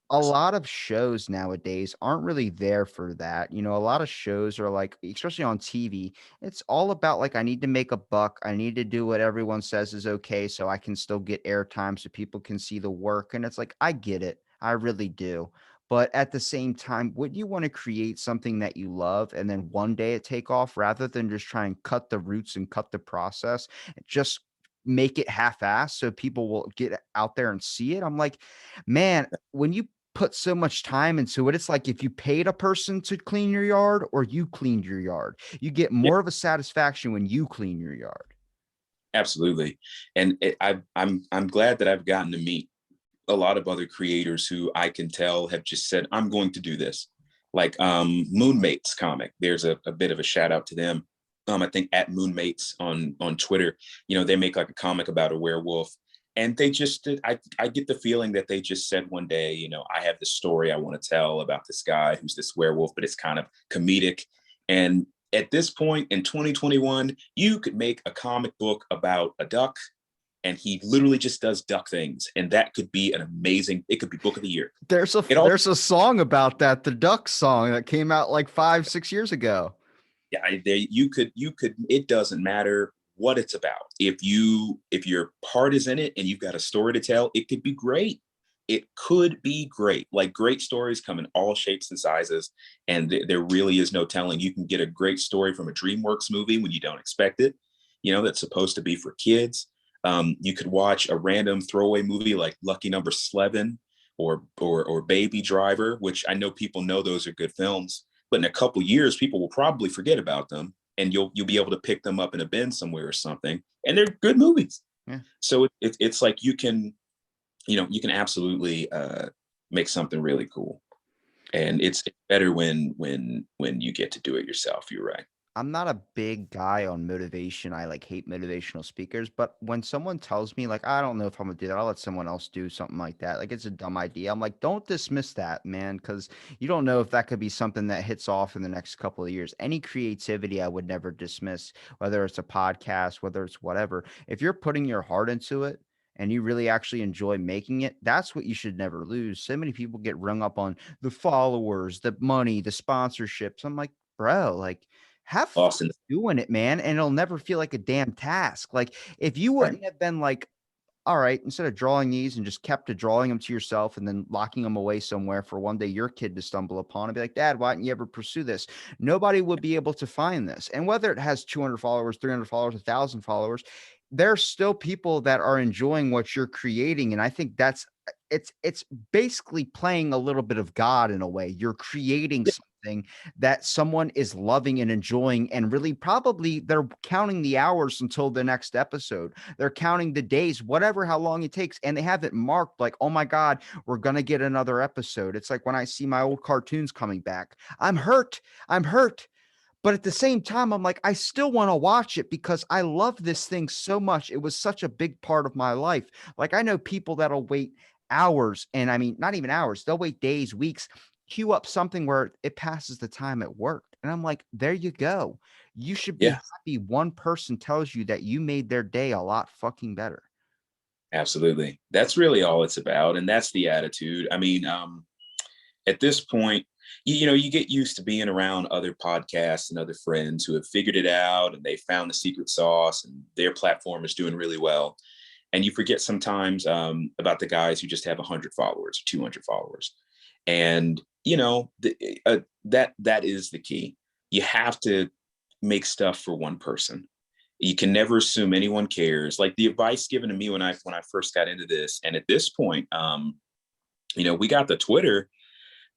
a lot of shows nowadays aren't really there for that. A lot of shows are like, especially on TV, it's all about like, I need to make a buck. I need to do what everyone says is okay so I can still get airtime so people can see the work. And it's like, I get it. I really do. But at the same time, would you want to create something that you love and then one day it take off rather than just try and cut the roots and cut the process? Just make it half-assed so people will get out there and see it. I'm like, man, when you put so much time into it, it's like if you paid a person to clean your yard or you cleaned your yard, you get Yeah, more of a satisfaction when you clean your yard. absolutely. And I'm glad that I've gotten to meet a lot of other creators who I can tell have just said, I'm going to do this. Like Moonmates comic. There's a bit of a shout out to them. I think at Moonmates on Twitter, they make like a comic about a werewolf. And they just I get the feeling that they just said one day, I have this story I want to tell about this guy who's this werewolf, but it's kind of comedic. And at this point in 2021, you could make a comic book about a duck, and he literally just does duck things, and that could be an amazing, it could be book of the year. There's a It all, there's a song about that, the Duck song that came out like 5, 6 years ago. yeah, you could it doesn't matter what it's about. If your part is in it and you've got a story to tell, it could be great. It could be great. Like, great stories come in all shapes and sizes, and there really is no telling. You can get a great story from a DreamWorks movie when you don't expect it, that's supposed to be for kids. You could watch a random throwaway movie like Lucky Number 11 or Baby Driver, which I know people know those are good films, but in a couple years, people will probably forget about them, and you'll be able to pick them up in a bin somewhere or something, and they're good movies. Yeah. So it's like you can absolutely make something really cool, and it's better when you get to do it yourself. You're right. I'm not a big guy on motivation. I like hate motivational speakers, but when someone tells me like I don't know if I'm gonna do that, I'll let someone else do something like that. Like it's a dumb idea. I'm like, don't dismiss that, man, because you don't know if that could be something that hits off in the next couple of years. Any creativity I would never dismiss, whether it's a podcast, whether it's whatever. If you're putting your heart into it and you really actually enjoy making it, that's what you should never lose. So many people get rung up on the followers, the money, the sponsorships. I'm like, bro, like have fun Austin. doing it, man, and it'll never feel like a damn task. Like, if you Right. wouldn't have been like, "All right," instead of drawing these and just kept to drawing them to yourself and then locking them away somewhere for one day your kid to stumble upon and be like, "Dad, why didn't you ever pursue this?" Nobody would be able to find this. And whether it has 200 followers, 300 followers, 1,000 followers, there's still people that are enjoying what you're creating, and I think that's it's basically playing a little bit of God in a way. You're creating Yeah. something that someone is loving and enjoying, and really probably they're counting the hours until the next episode. They're counting the days, whatever, how long it takes, and they have it marked like, oh my God, we're going to get another episode. It's like when I see my old cartoons coming back, I'm hurt. I'm hurt. But at the same time, I'm like, I still want to watch it because I love this thing so much. It was such a big part of my life. Like I know people that'll wait hours, and I mean, not even hours, they'll wait days, weeks, queue up something where it passes the time at work. And I'm like, there you go. You should be Yeah, happy one person tells you that you made their day a lot fucking better. absolutely. That's really all it's about. And that's the attitude. I mean, at this point, you know, you get used to being around other podcasts and other friends who have figured it out and they found the secret sauce and their platform is doing really well. And you forget sometimes about the guys who just have 100 followers, 200 followers. And, you know, that is the key. You have to make stuff for one person. You can never assume anyone cares. Like the advice given to me when I first got into this, and at this point, you know, we got the Twitter,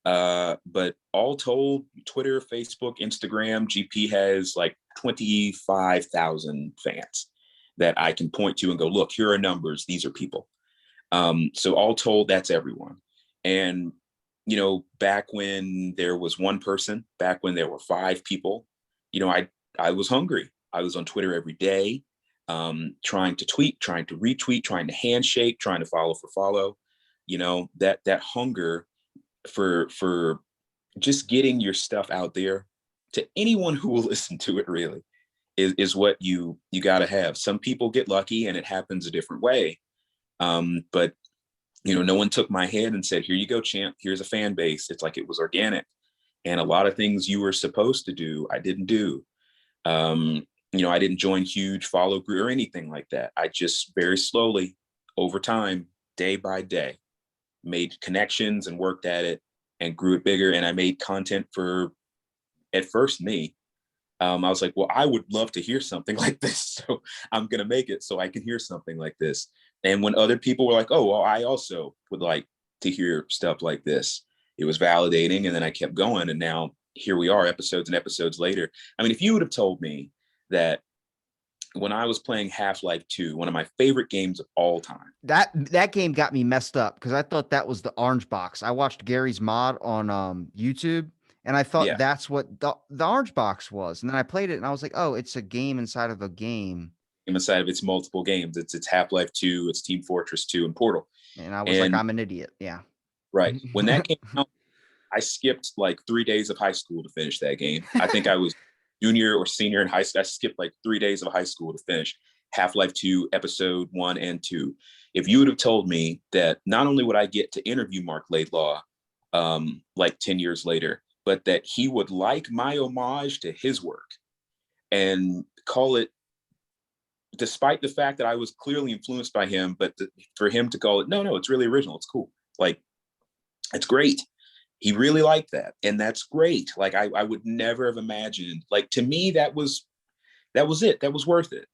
but all told, Twitter, Facebook, Instagram, GP has like 25,000 fans that I can point to and go, look, here are numbers. These are people. So all told, that's everyone. And, you know, back when there was one person, back when there were 5 people, you know, I was hungry. I was on Twitter every day, trying to tweet, trying to retweet, trying to handshake, trying to follow for follow. You know, that hunger for just getting your stuff out there to anyone who will listen to it really is what you got to have. Some people get lucky and it happens a different way. But you know, no one took my hand and said, here you go, champ, here's a fan base. It's like it was organic. And a lot of things you were supposed to do, I didn't do. You know, I didn't join huge follow group or anything like that. I just very slowly over time, day by day, made connections and worked at it and grew it bigger. And I made content for at first me. I was like, well, I would love to hear something like this. So I'm going to make it so I can hear something like this. And when other people were like, oh, well, I also would like to hear stuff like this, it was validating. And then I kept going. And now here we are, episodes and episodes later. I mean, if you would have told me that when I was playing Half-Life 2, one of my favorite games of all time. That game got me messed up because I thought that was the orange box. I watched Gary's mod on YouTube, and I thought Yeah. that's what the orange box was. And then I played it, and I was like, oh, it's a game inside of a game. Inside of its multiple games. It's Half-Life 2, it's Team Fortress 2, and Portal. And I was like, And I'm an idiot. Yeah. right when that came out, I skipped like 3 days of high school to finish that game. I think I was junior or senior in high school. I skipped like 3 days of high school to finish Half-Life 2, episode 1 and 2. If you would have told me that not only would I get to interview Mark Laidlaw like 10 years later, but that he would like my homage to his work and call it, despite the fact that I was clearly influenced by him, but for him to call it, no, it's really original. It's cool. Like, it's great. He really liked that. And that's great. Like, I would never have imagined, like, to me, that was it. That was worth it.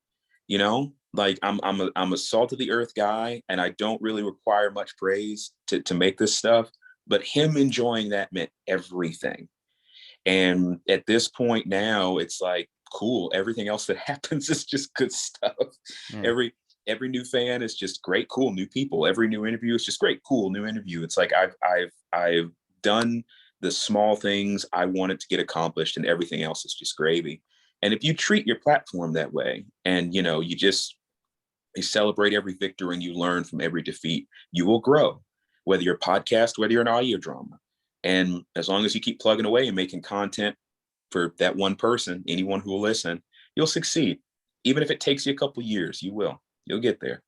You know, like I'm a salt of the earth guy and I don't really require much praise to make this stuff, but him enjoying that meant everything. And at this point now, it's like, cool. Everything else that happens is just good stuff. Yeah. Every every new fan is just great, cool, new people. Every new interview is just great, cool, new interview. It's like I've done the small things I wanted to get accomplished, and everything else is just gravy. And if you treat your platform that way, and you know, you celebrate every victory and you learn from every defeat, you will grow. Whether you're a podcast, whether you're an audio drama, and as long as you keep plugging away and making content for that one person, anyone who will listen, you'll succeed. Even if it takes you a couple years, you will. You'll get there.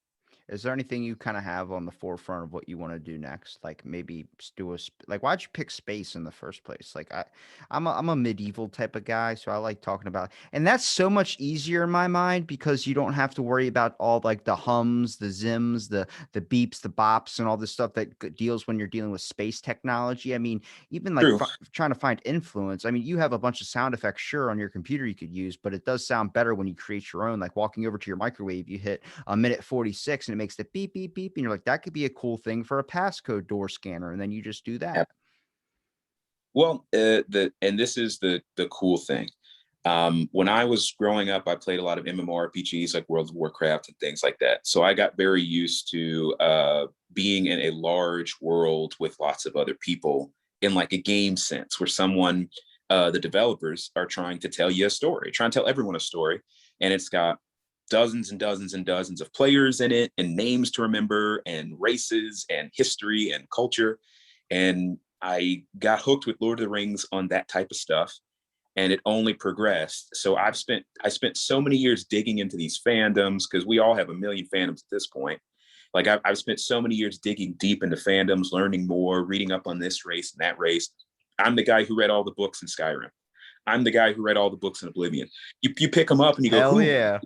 Is there anything you kind of have on the forefront of what you want to do next? Like maybe do like why'd you pick space in the first place? Like I'm a medieval type of guy, so I like talking about, and that's so much easier in my mind because you don't have to worry about all like the hums, the zims, the beeps, the bops, and all this stuff that deals when you're dealing with space technology. I mean, even like True. trying to find influence. I mean, you have a bunch of sound effects sure on your computer you could use, but it does sound better when you create your own. Like walking over to your microwave, you hit a minute 46 and it makes the beep, beep, beep. And you're like, that could be a cool thing for a passcode door scanner. And then you just do that. Well, and this is the cool thing. When I was growing up, I played a lot of MMORPGs like World of Warcraft and things like that. So I got very used to being in a large world with lots of other people in like a game sense, where someone the developers are trying to tell you a story, trying to tell everyone a story, and it's got dozens and dozens and dozens of players in it, and names to remember, and races, and history, and culture. And I got hooked with Lord of the Rings on that type of stuff, and it only progressed. So I spent so many years digging into these fandoms, because we all have a million fandoms at this point. Like I've spent so many years digging deep into fandoms, learning more, reading up on this race and that race. I'm the guy who read all the books in Skyrim. I'm the guy who read all the books in Oblivion. You pick them up and you go, Hell who yeah.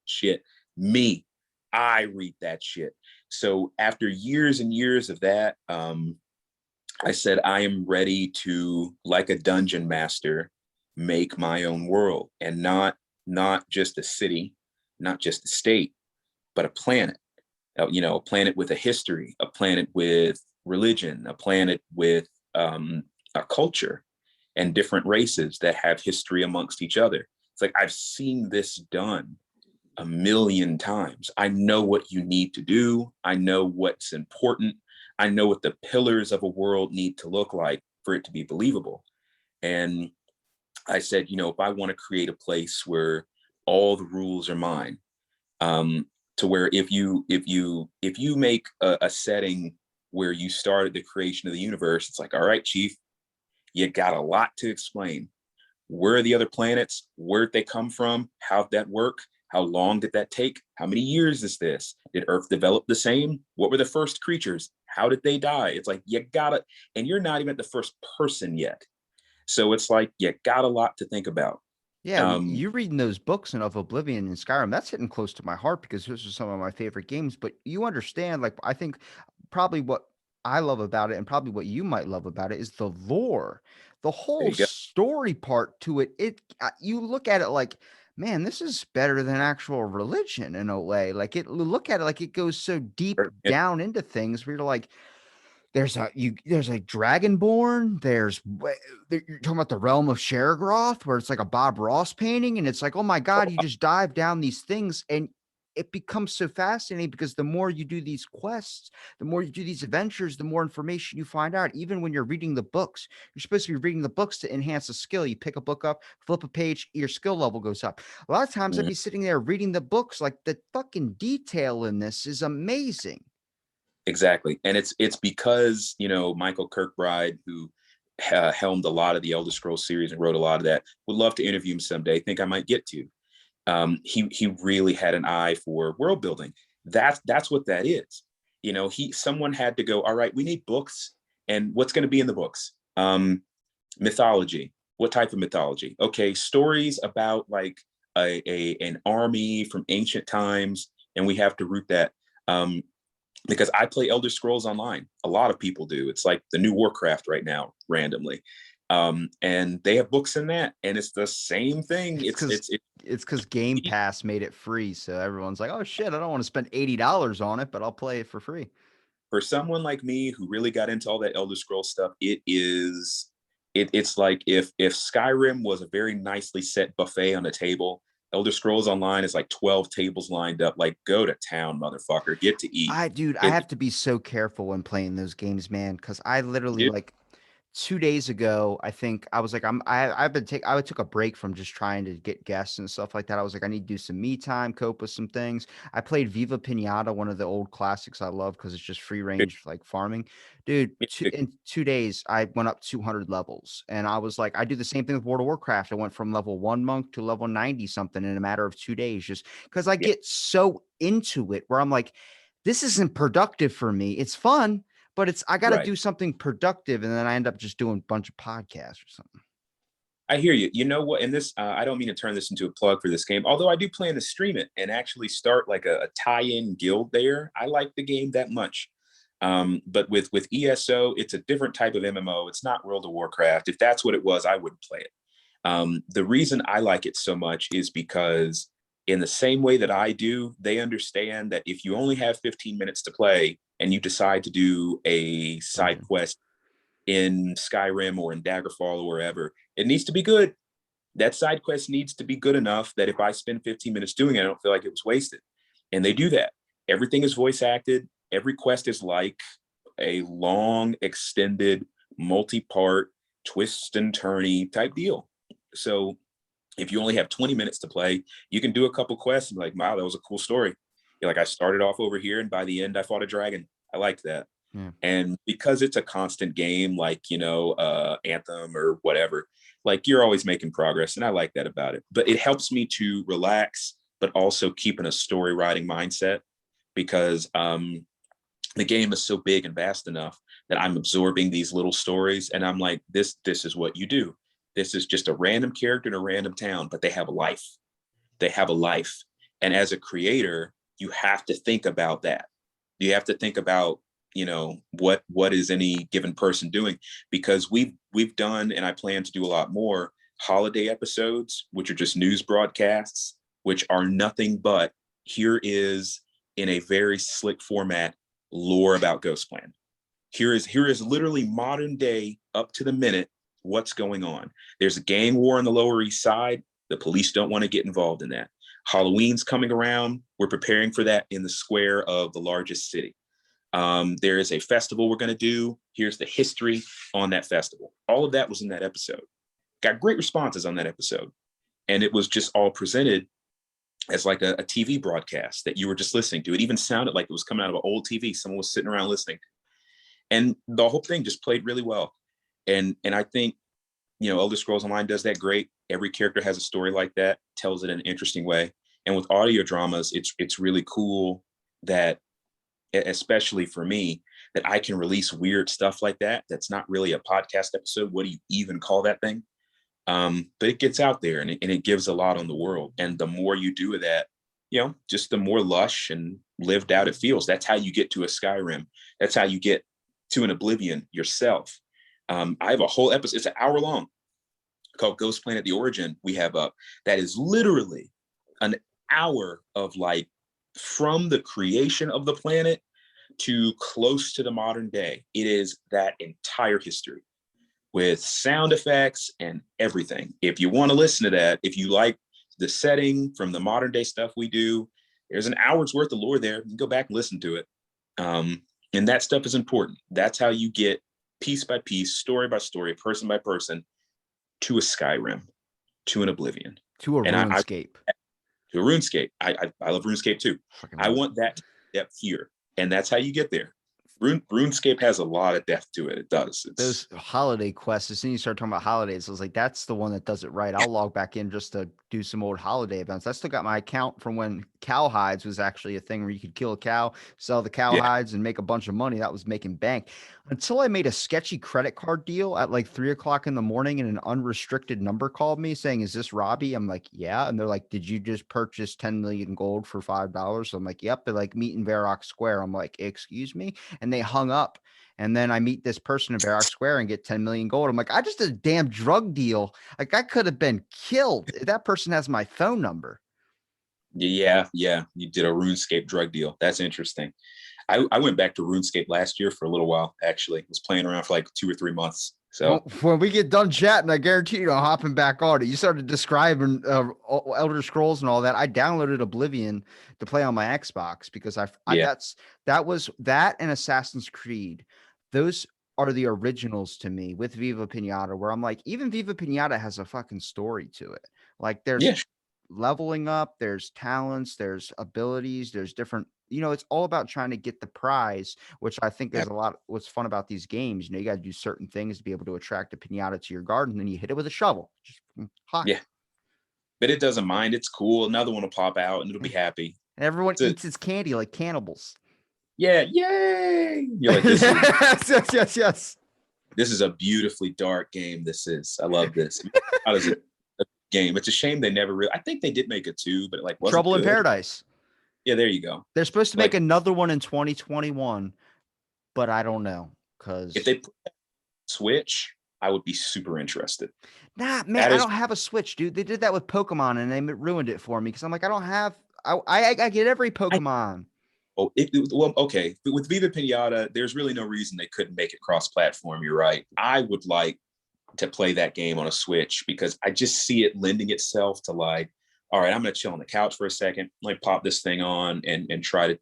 shit? Me. I read that shit. So after years and years of that, I said, I am ready to, like a dungeon master, make my own world, and not just a city, not just a state, but a planet. A planet with a history, a planet with religion, a planet with a culture, and different races that have history amongst each other. It's like, I've seen this done a million times. I know what you need to do. I know what's important. I know what the pillars of a world need to look like for it to be believable. And I said, if I want to create a place where all the rules are mine, to where if you make a setting where you started the creation of the universe, it's like, all right, Chief, you got a lot to explain. Where are the other planets? Where did they come from? How did that work? How long did that take? How many years is this? Did Earth develop the same? What were the first creatures? How did they die? It's like, you gotta, and you're not even the first person yet. So it's like, you got a lot to think about. Yeah, Um, you reading those books and of Oblivion and Skyrim, that's hitting close to my heart because those are some of my favorite games. But you understand, like, I think probably what I love about it and probably what you might love about it is the lore, the there whole you go. story part to it. You look at it like, man, this is better than actual religion in a way. Like, look at it like it goes so deep And down into things where you're like, there's a Dragonborn. You're talking about the realm of Sharagroth, where it's like a Bob Ross painting, and it's like, oh my god, you just dive down these things, and it becomes so fascinating because the more you do these quests, the more you do these adventures, the more information you find out. Even when you're reading the books, you're supposed to be reading the books to enhance a skill. You pick a book up, flip a page, your skill level goes up. A lot of times I'd Mhm. be sitting there reading the books, like the fucking detail in this is amazing. Exactly. And it's because, Michael Kirkbride, who helmed a lot of the Elder Scrolls series and wrote a lot of that, would love to interview him someday. Think I might get to. He really had an eye for world building. That's what that is. Someone had to go, all right, we need books, and what's going to be in the books? Mythology. What type of mythology? Okay, stories about like an army from ancient times, and we have to root that. Because I play Elder Scrolls Online. A lot of people do. It's like the new Warcraft right now, randomly. And they have books in that, and it's the same thing. It's because it's because Game Pass made it free, so everyone's like, "Oh shit, I don't want to spend $80 on it, but I'll play it for free." For someone like me who really got into all that Elder Scrolls stuff. It's like if Skyrim was a very nicely set buffet on a table, Elder Scrolls Online is like 12 tables lined up. Like, go to town, motherfucker. Get to eat. Dude, I It, have to be so careful when playing those games, man, because I literally it, like 2 days ago, I think I was like, I took a break from just trying to get guests and stuff like that. I was like, I need to do some me time, cope with some things. I played Viva Pinata, one of the old classics I love because it's just free range like farming. Dude, in 2 days, I went up 200 levels, and I was like, I do the same thing with World of Warcraft. I went from level one monk to level 90 something in a matter of 2 days, just because I yeah, get so into it where I'm like, this isn't productive for me. It's fun, but I got to right. do something productive, and then I end up just doing a bunch of podcasts or something. I hear you. You know what? And this, I don't mean to turn this into a plug for this game, although I do plan to stream it and actually start like a tie-in guild there. I like the game that much. But with ESO, it's a different type of MMO. It's not World of Warcraft. If that's what it was, I wouldn't play it. The reason I like it so much is because, in the same way that I do, they understand that if you only have 15 minutes to play and you decide to do a side Dungeon. quest in Skyrim or in Daggerfall or wherever, it needs to be good. That side quest needs to be good enough that if I spend 15 minutes doing it, I don't feel like it was wasted. And they do that. Everything is voice acted. Every quest is like a long, extended, multi part. twist and turny type deal. So if you only have 20 minutes to play, you can do a couple quests and be like, wow, that was a cool story. You're like, I started off over here and by the end I fought a dragon. I liked that. Yeah. And because it's a constant game, like, Anthem or whatever, like you're always making progress. And I like that about it. But it helps me to relax, but also keep in a story writing mindset, because the game is so big and vast enough that I'm absorbing these little stories. And I'm like, this is what you do. This is just a random character in a random town, but they have a life. They have a life. And as a creator, you have to think about that. You have to think about, what is any given person doing, because we've done, and I plan to do a lot more holiday episodes, which are just news broadcasts, which are nothing but, here is, in a very slick format, lore about Ghostland. Here is literally modern day, up to the minute, what's going on. There's a gang war on the Lower East Side. The police don't want to get involved in that. Halloween's coming around. We're preparing for that in the square of the largest city. There is a festival we're going to do. Here's the history on that festival. All of that was in that episode. Got great responses on that episode. And it was just all presented as like a TV broadcast that you were just listening to. It even sounded like it was coming out of an old TV. Someone was sitting around listening. And the whole thing just played really well. And I think, Elder Scrolls Online does that great. Every character has a story like that, tells it in an interesting way. And with audio dramas, it's really cool that, especially for me, that I can release weird stuff like that. That's not really a podcast episode. What do you even call that thing? But it gets out there and it gives a lot on the world. And the more you do of that, just the more lush and lived out it feels. That's how you get to a Skyrim. That's how you get to an Oblivion yourself. I have a whole episode, it's an hour long, called Ghost Planet: The Origin. We have up that is literally an hour of like from the creation of the planet to close to the modern day. It is that entire history with sound effects and everything. If you want to listen to that, if you like the setting from the modern day stuff we do, there's an hour's worth of lore there. You can go back and listen to it. And that stuff is important. That's how you get piece by piece, story by story, person by person, to a Skyrim, to an Oblivion, To a and RuneScape. to a RuneScape. I love RuneScape too. I want that depth here, and that's how you get there. RuneScape has a lot of depth to it. It does. Those holiday quests, as soon as you start talking about holidays, I was like, that's the one that does it right. I'll log back in just to do some old holiday events. I still got my account from when cow hides was actually a thing where you could kill a cow, sell the cow hides, and make a bunch of money. That was making bank. Until I made a sketchy credit card deal at like 3:00 in the morning and an unrestricted number called me saying, "Is this Robbie?" I'm like, "Yeah." And they're like, "Did you just purchase 10 million gold for $5?" So I'm like, "Yep." They're like, "Meet in Varrock Square." I'm like, "Excuse me?" And they hung up. And then I meet this person in Varrock Square and get 10 million gold. I'm like, I just did a damn drug deal. Like, I could have been killed. That person has my phone number. Yeah. You did a RuneScape drug deal. That's interesting. I went back to RuneScape last year for a little while, actually. Was playing around for like 2 or 3 months. So when we get done chatting, I guarantee you I'm hopping back on it. You started describing Elder Scrolls and all that. I downloaded Oblivion to play on my Xbox because that was that and Assassin's Creed. Those are the originals to me with Viva Pinata, where I'm like, even Viva Pinata has a fucking story to it. Like there's leveling up, there's talents, there's abilities, there's different, it's all about trying to get the prize, which I think is a lot what's fun about these games. You got to do certain things to be able to attract a pinata to your garden, and then you hit it with a shovel. Just hot. Yeah. But it doesn't mind. It's cool. Another one will pop out and it'll be happy. And everyone eats its candy like cannibals. Yeah, yay! You're like, this yes. This is a beautifully dark game. I love this. How does it game? It's a shame they never really. I think they did make a 2, but it like wasn't Trouble good. in Paradise. Yeah, there you go. They're supposed to make another one in 2021, but I don't know because if they put Switch, I would be super interested. Nah, man, I don't have a Switch, dude. They did that with Pokemon and they ruined it for me because I'm like, I don't have. I get every Pokemon. Well, okay. But with Viva Pinata, there's really no reason they couldn't make it cross-platform. You're right. I would like to play that game on a Switch because I just see it lending itself to like, all right, I'm going to chill on the couch for a second, like pop this thing on and try to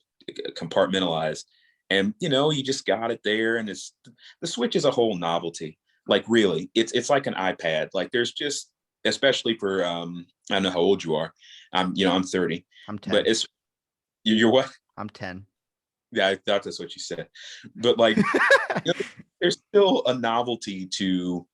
compartmentalize. And, you just got it there. And the Switch is a whole novelty. Like really, it's like an iPad. Like there's just, especially for I don't know how old you are. I'm 30, I'm but 10. you're what? I'm 10. Yeah, I thought that's what you said. But like, you know, there's still a novelty to,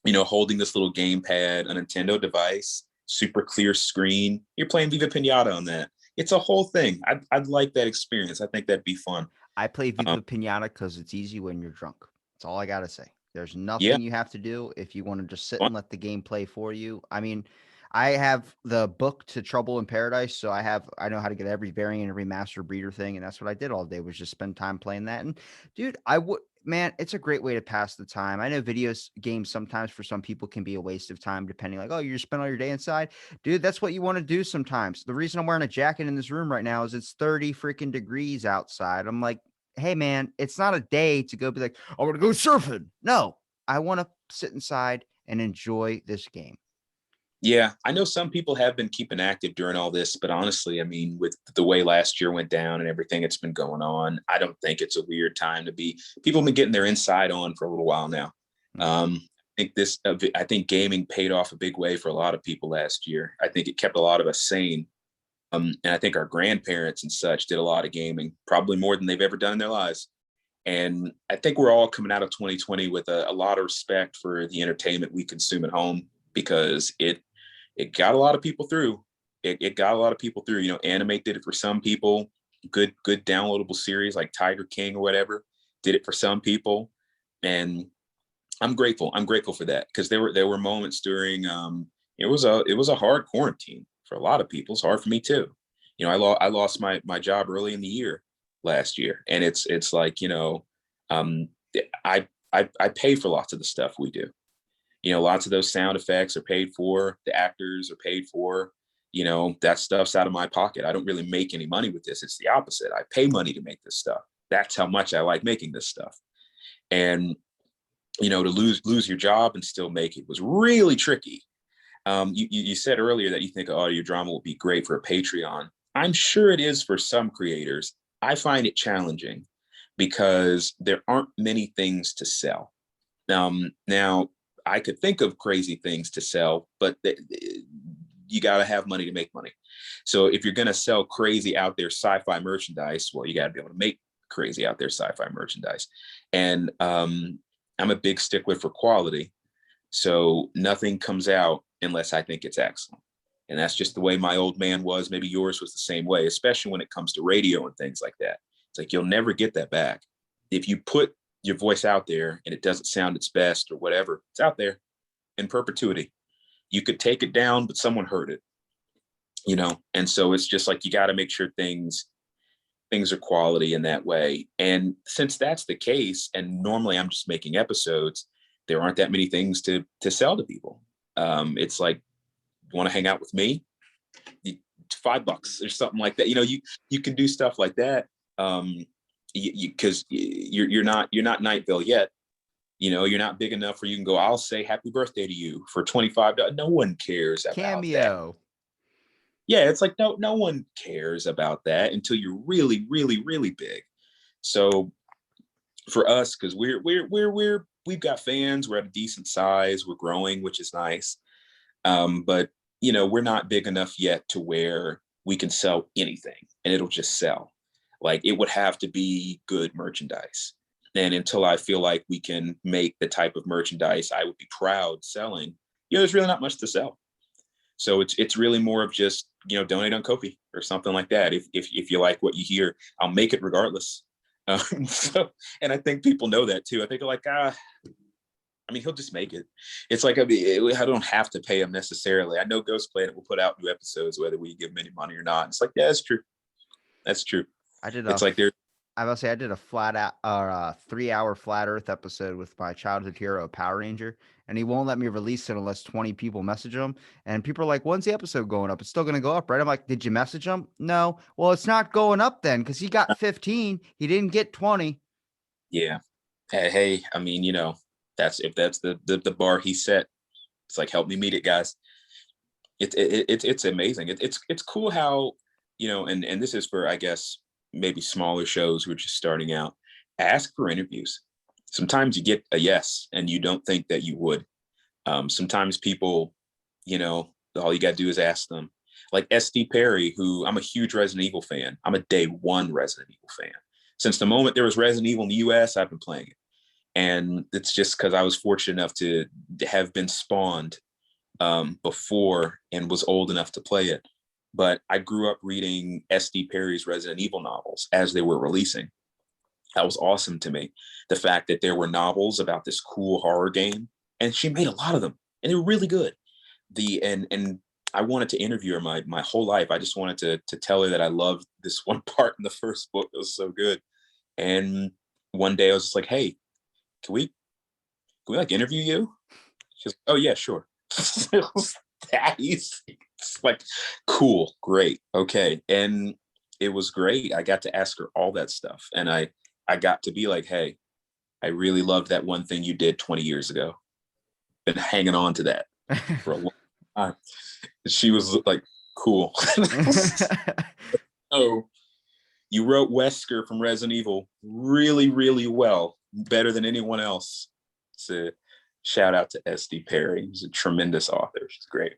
holding this little gamepad, a Nintendo device, super clear screen. You're playing Viva Pinata on that. It's a whole thing. I'd like that experience. I think that'd be fun. I play Um, Viva Pinata because it's easy when you're drunk. That's all I gotta say. There's yeah, nothing you have to do if you want to just sit fun. and let the game play for you. I mean, I have the book to Trouble in Paradise, so I know how to get every variant, every master breeder thing, and that's what I did all day was just spend time playing that. And dude, I would man, it's a great way to pass the time. I know games sometimes for some people can be a waste of time, depending like, oh, you just spend all your day inside. Dude, that's what you want to do sometimes. The reason I'm wearing a jacket in this room right now is it's 30 freaking degrees outside. I'm like, hey man, it's not a day to go be like, I want to go surfing. No, I want to sit inside and enjoy this game. Yeah, I know some people have been keeping active during all this, but honestly, I mean, with the way last year went down and everything that's been going on, I don't think it's a weird time to be. People have been getting their inside on for a little while now. Mm. I think gaming paid off a big way for a lot of people last year. I think it kept a lot of us sane. And I think our grandparents and such did a lot of gaming, probably more than they've ever done in their lives. And I think we're all coming out of 2020 with a lot of respect for the entertainment we consume at home, because it got a lot of people through. It got a lot of people through. Anime did it for some people. Good downloadable series like Tiger King or whatever did it for some people, and I'm grateful. I'm grateful for that, because there were moments during it was a hard quarantine for a lot of people. It's hard for me too. I lost my job early in the year last year, and it's like um, I pay for lots of the stuff we do. Lots of those sound effects are paid for, the actors are paid for. That stuff's out of my pocket. I don't really make any money with this. It's the opposite. I pay money to make this stuff. That's how much I like making this stuff. And to lose your job and still make it was really tricky. You said earlier that you think audio drama will be great for a Patreon. I'm sure it is for some creators. I find it challenging because there aren't many things to sell. Now I could think of crazy things to sell, but you got to have money to make money. So if you're going to sell crazy out there sci-fi merchandise, well, you got to be able to make crazy out there sci-fi merchandise. And I'm a big stickler for quality. So nothing comes out unless I think it's excellent. And that's just the way my old man was. Maybe yours was the same way, especially when it comes to radio and things like that. It's like you'll never get that back. If you put your voice out there and it doesn't sound its best or whatever, it's out there in perpetuity. You could take it down, but someone heard it. And so it's just like you got to make sure things are quality in that way. And since that's the case, and normally I'm just making episodes, there aren't that many things to sell to people. It's like, you want to hang out with me? $5 or something like that. You can do stuff like that. Because you're not Nightville yet. You're not big enough where you can go, I'll say happy birthday to you for $25. No one cares about that. Cameo. Yeah, it's like no one cares about that until you're really, really, really big. So for us, because we've got fans, we're at a decent size, we're growing, which is nice. But we're not big enough yet to where we can sell anything and it'll just sell. Like it would have to be good merchandise. And until I feel like we can make the type of merchandise I would be proud selling, there's really not much to sell. So it's really more of just, donate on Ko-fi or something like that. If you like what you hear, I'll make it regardless. And I think people know that too. I think they're like, he'll just make it. It's like, I don't have to pay him necessarily. I know Ghost Planet will put out new episodes, whether we give him any money or not. It's like, yeah, that's true. That's true. I did It's like I will say I did a flat out 3-hour flat Earth episode with my childhood hero Power Ranger, and he won't let me release it unless 20 people message him. And people are like, "When's the episode going up? It's still going to go up, right?" I'm like, "Did you message him?" No. Well, it's not going up then because he got 15. He didn't get 20. yeah. Hey, if that's the bar he set, it's like, help me meet it, guys. It's amazing. It's cool how, and this is for, I guess, maybe smaller shows who are just starting out. Ask for interviews. sometimes you get a yes and you don't think that you would. Sometimes people, all you got to do is ask them. Like SD Perry, who I'm a huge Resident Evil fan. I'm a day one Resident Evil fan. Since the moment there was Resident Evil in the US, I've been playing it. And it's just because I was fortunate enough to have been spawned before and was old enough to play it. But I grew up reading SD Perry's Resident Evil novels as they were releasing. That was awesome to me. The fact that there were novels about this cool horror game, and she made a lot of them, and they were really good. And I wanted to interview her my whole life. I just wanted to tell her that I loved this one part in the first book. It was so good. And one day I was just like, hey, can we like interview you? She's like, oh yeah, sure. It was that easy. It's like, cool, great, okay. And it was great. I got to ask her all that stuff. And I got to be like, hey, I really loved that one thing you did 20 years ago. Been hanging on to that for a long time. She was like, cool. Oh, you wrote Wesker from Resident Evil really, really well, better than anyone else. So shout out to SD Perry. He's a tremendous author. She's great.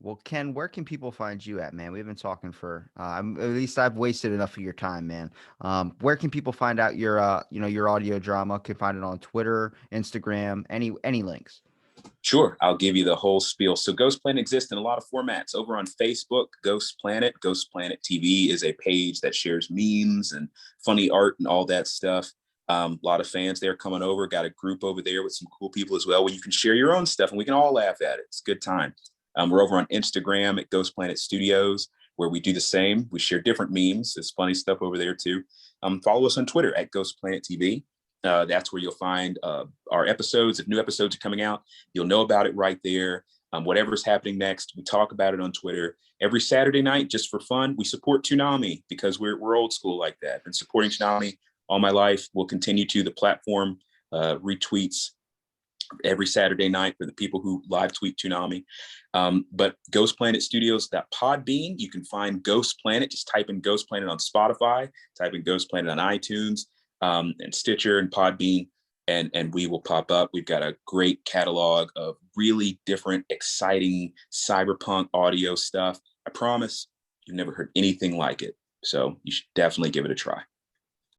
Well, Ken, where can people find you at, man? We've been talking for at least I've wasted enough of your time, man. Where can people find out your your audio drama? Can find it on Twitter, Instagram, any links. Sure, I'll give you the whole spiel. So Ghost Planet exists in a lot of formats. Over on Facebook, Ghost Planet TV is a page that shares memes and funny art and all that stuff. A lot of fans there coming over. Got a group over there with some cool people as well where you can share your own stuff and we can all laugh at it. It's a good time. We're over on Instagram at Ghost Planet Studios, where we do the same. We share different memes. There's funny stuff over there too. Follow us on Twitter at Ghost Planet TV. That's where you'll find our episodes. If new episodes are coming out, you'll know about it right there. Whatever's happening next, we talk about it on Twitter. Every Saturday night, just for fun, we support Toonami because we're old school like that. Been supporting Toonami all my life. We'll continue to. The platform retweets every Saturday night for the people who live tweet Toonami. But Ghost Planet Studios.podbean, you can find Ghost Planet. Just type in Ghost Planet on Spotify, type in Ghost Planet on iTunes, and Stitcher and Podbean, and we will pop up. We've got a great catalog of really different, exciting cyberpunk audio stuff. I promise you've never heard anything like it. So you should definitely give it a try.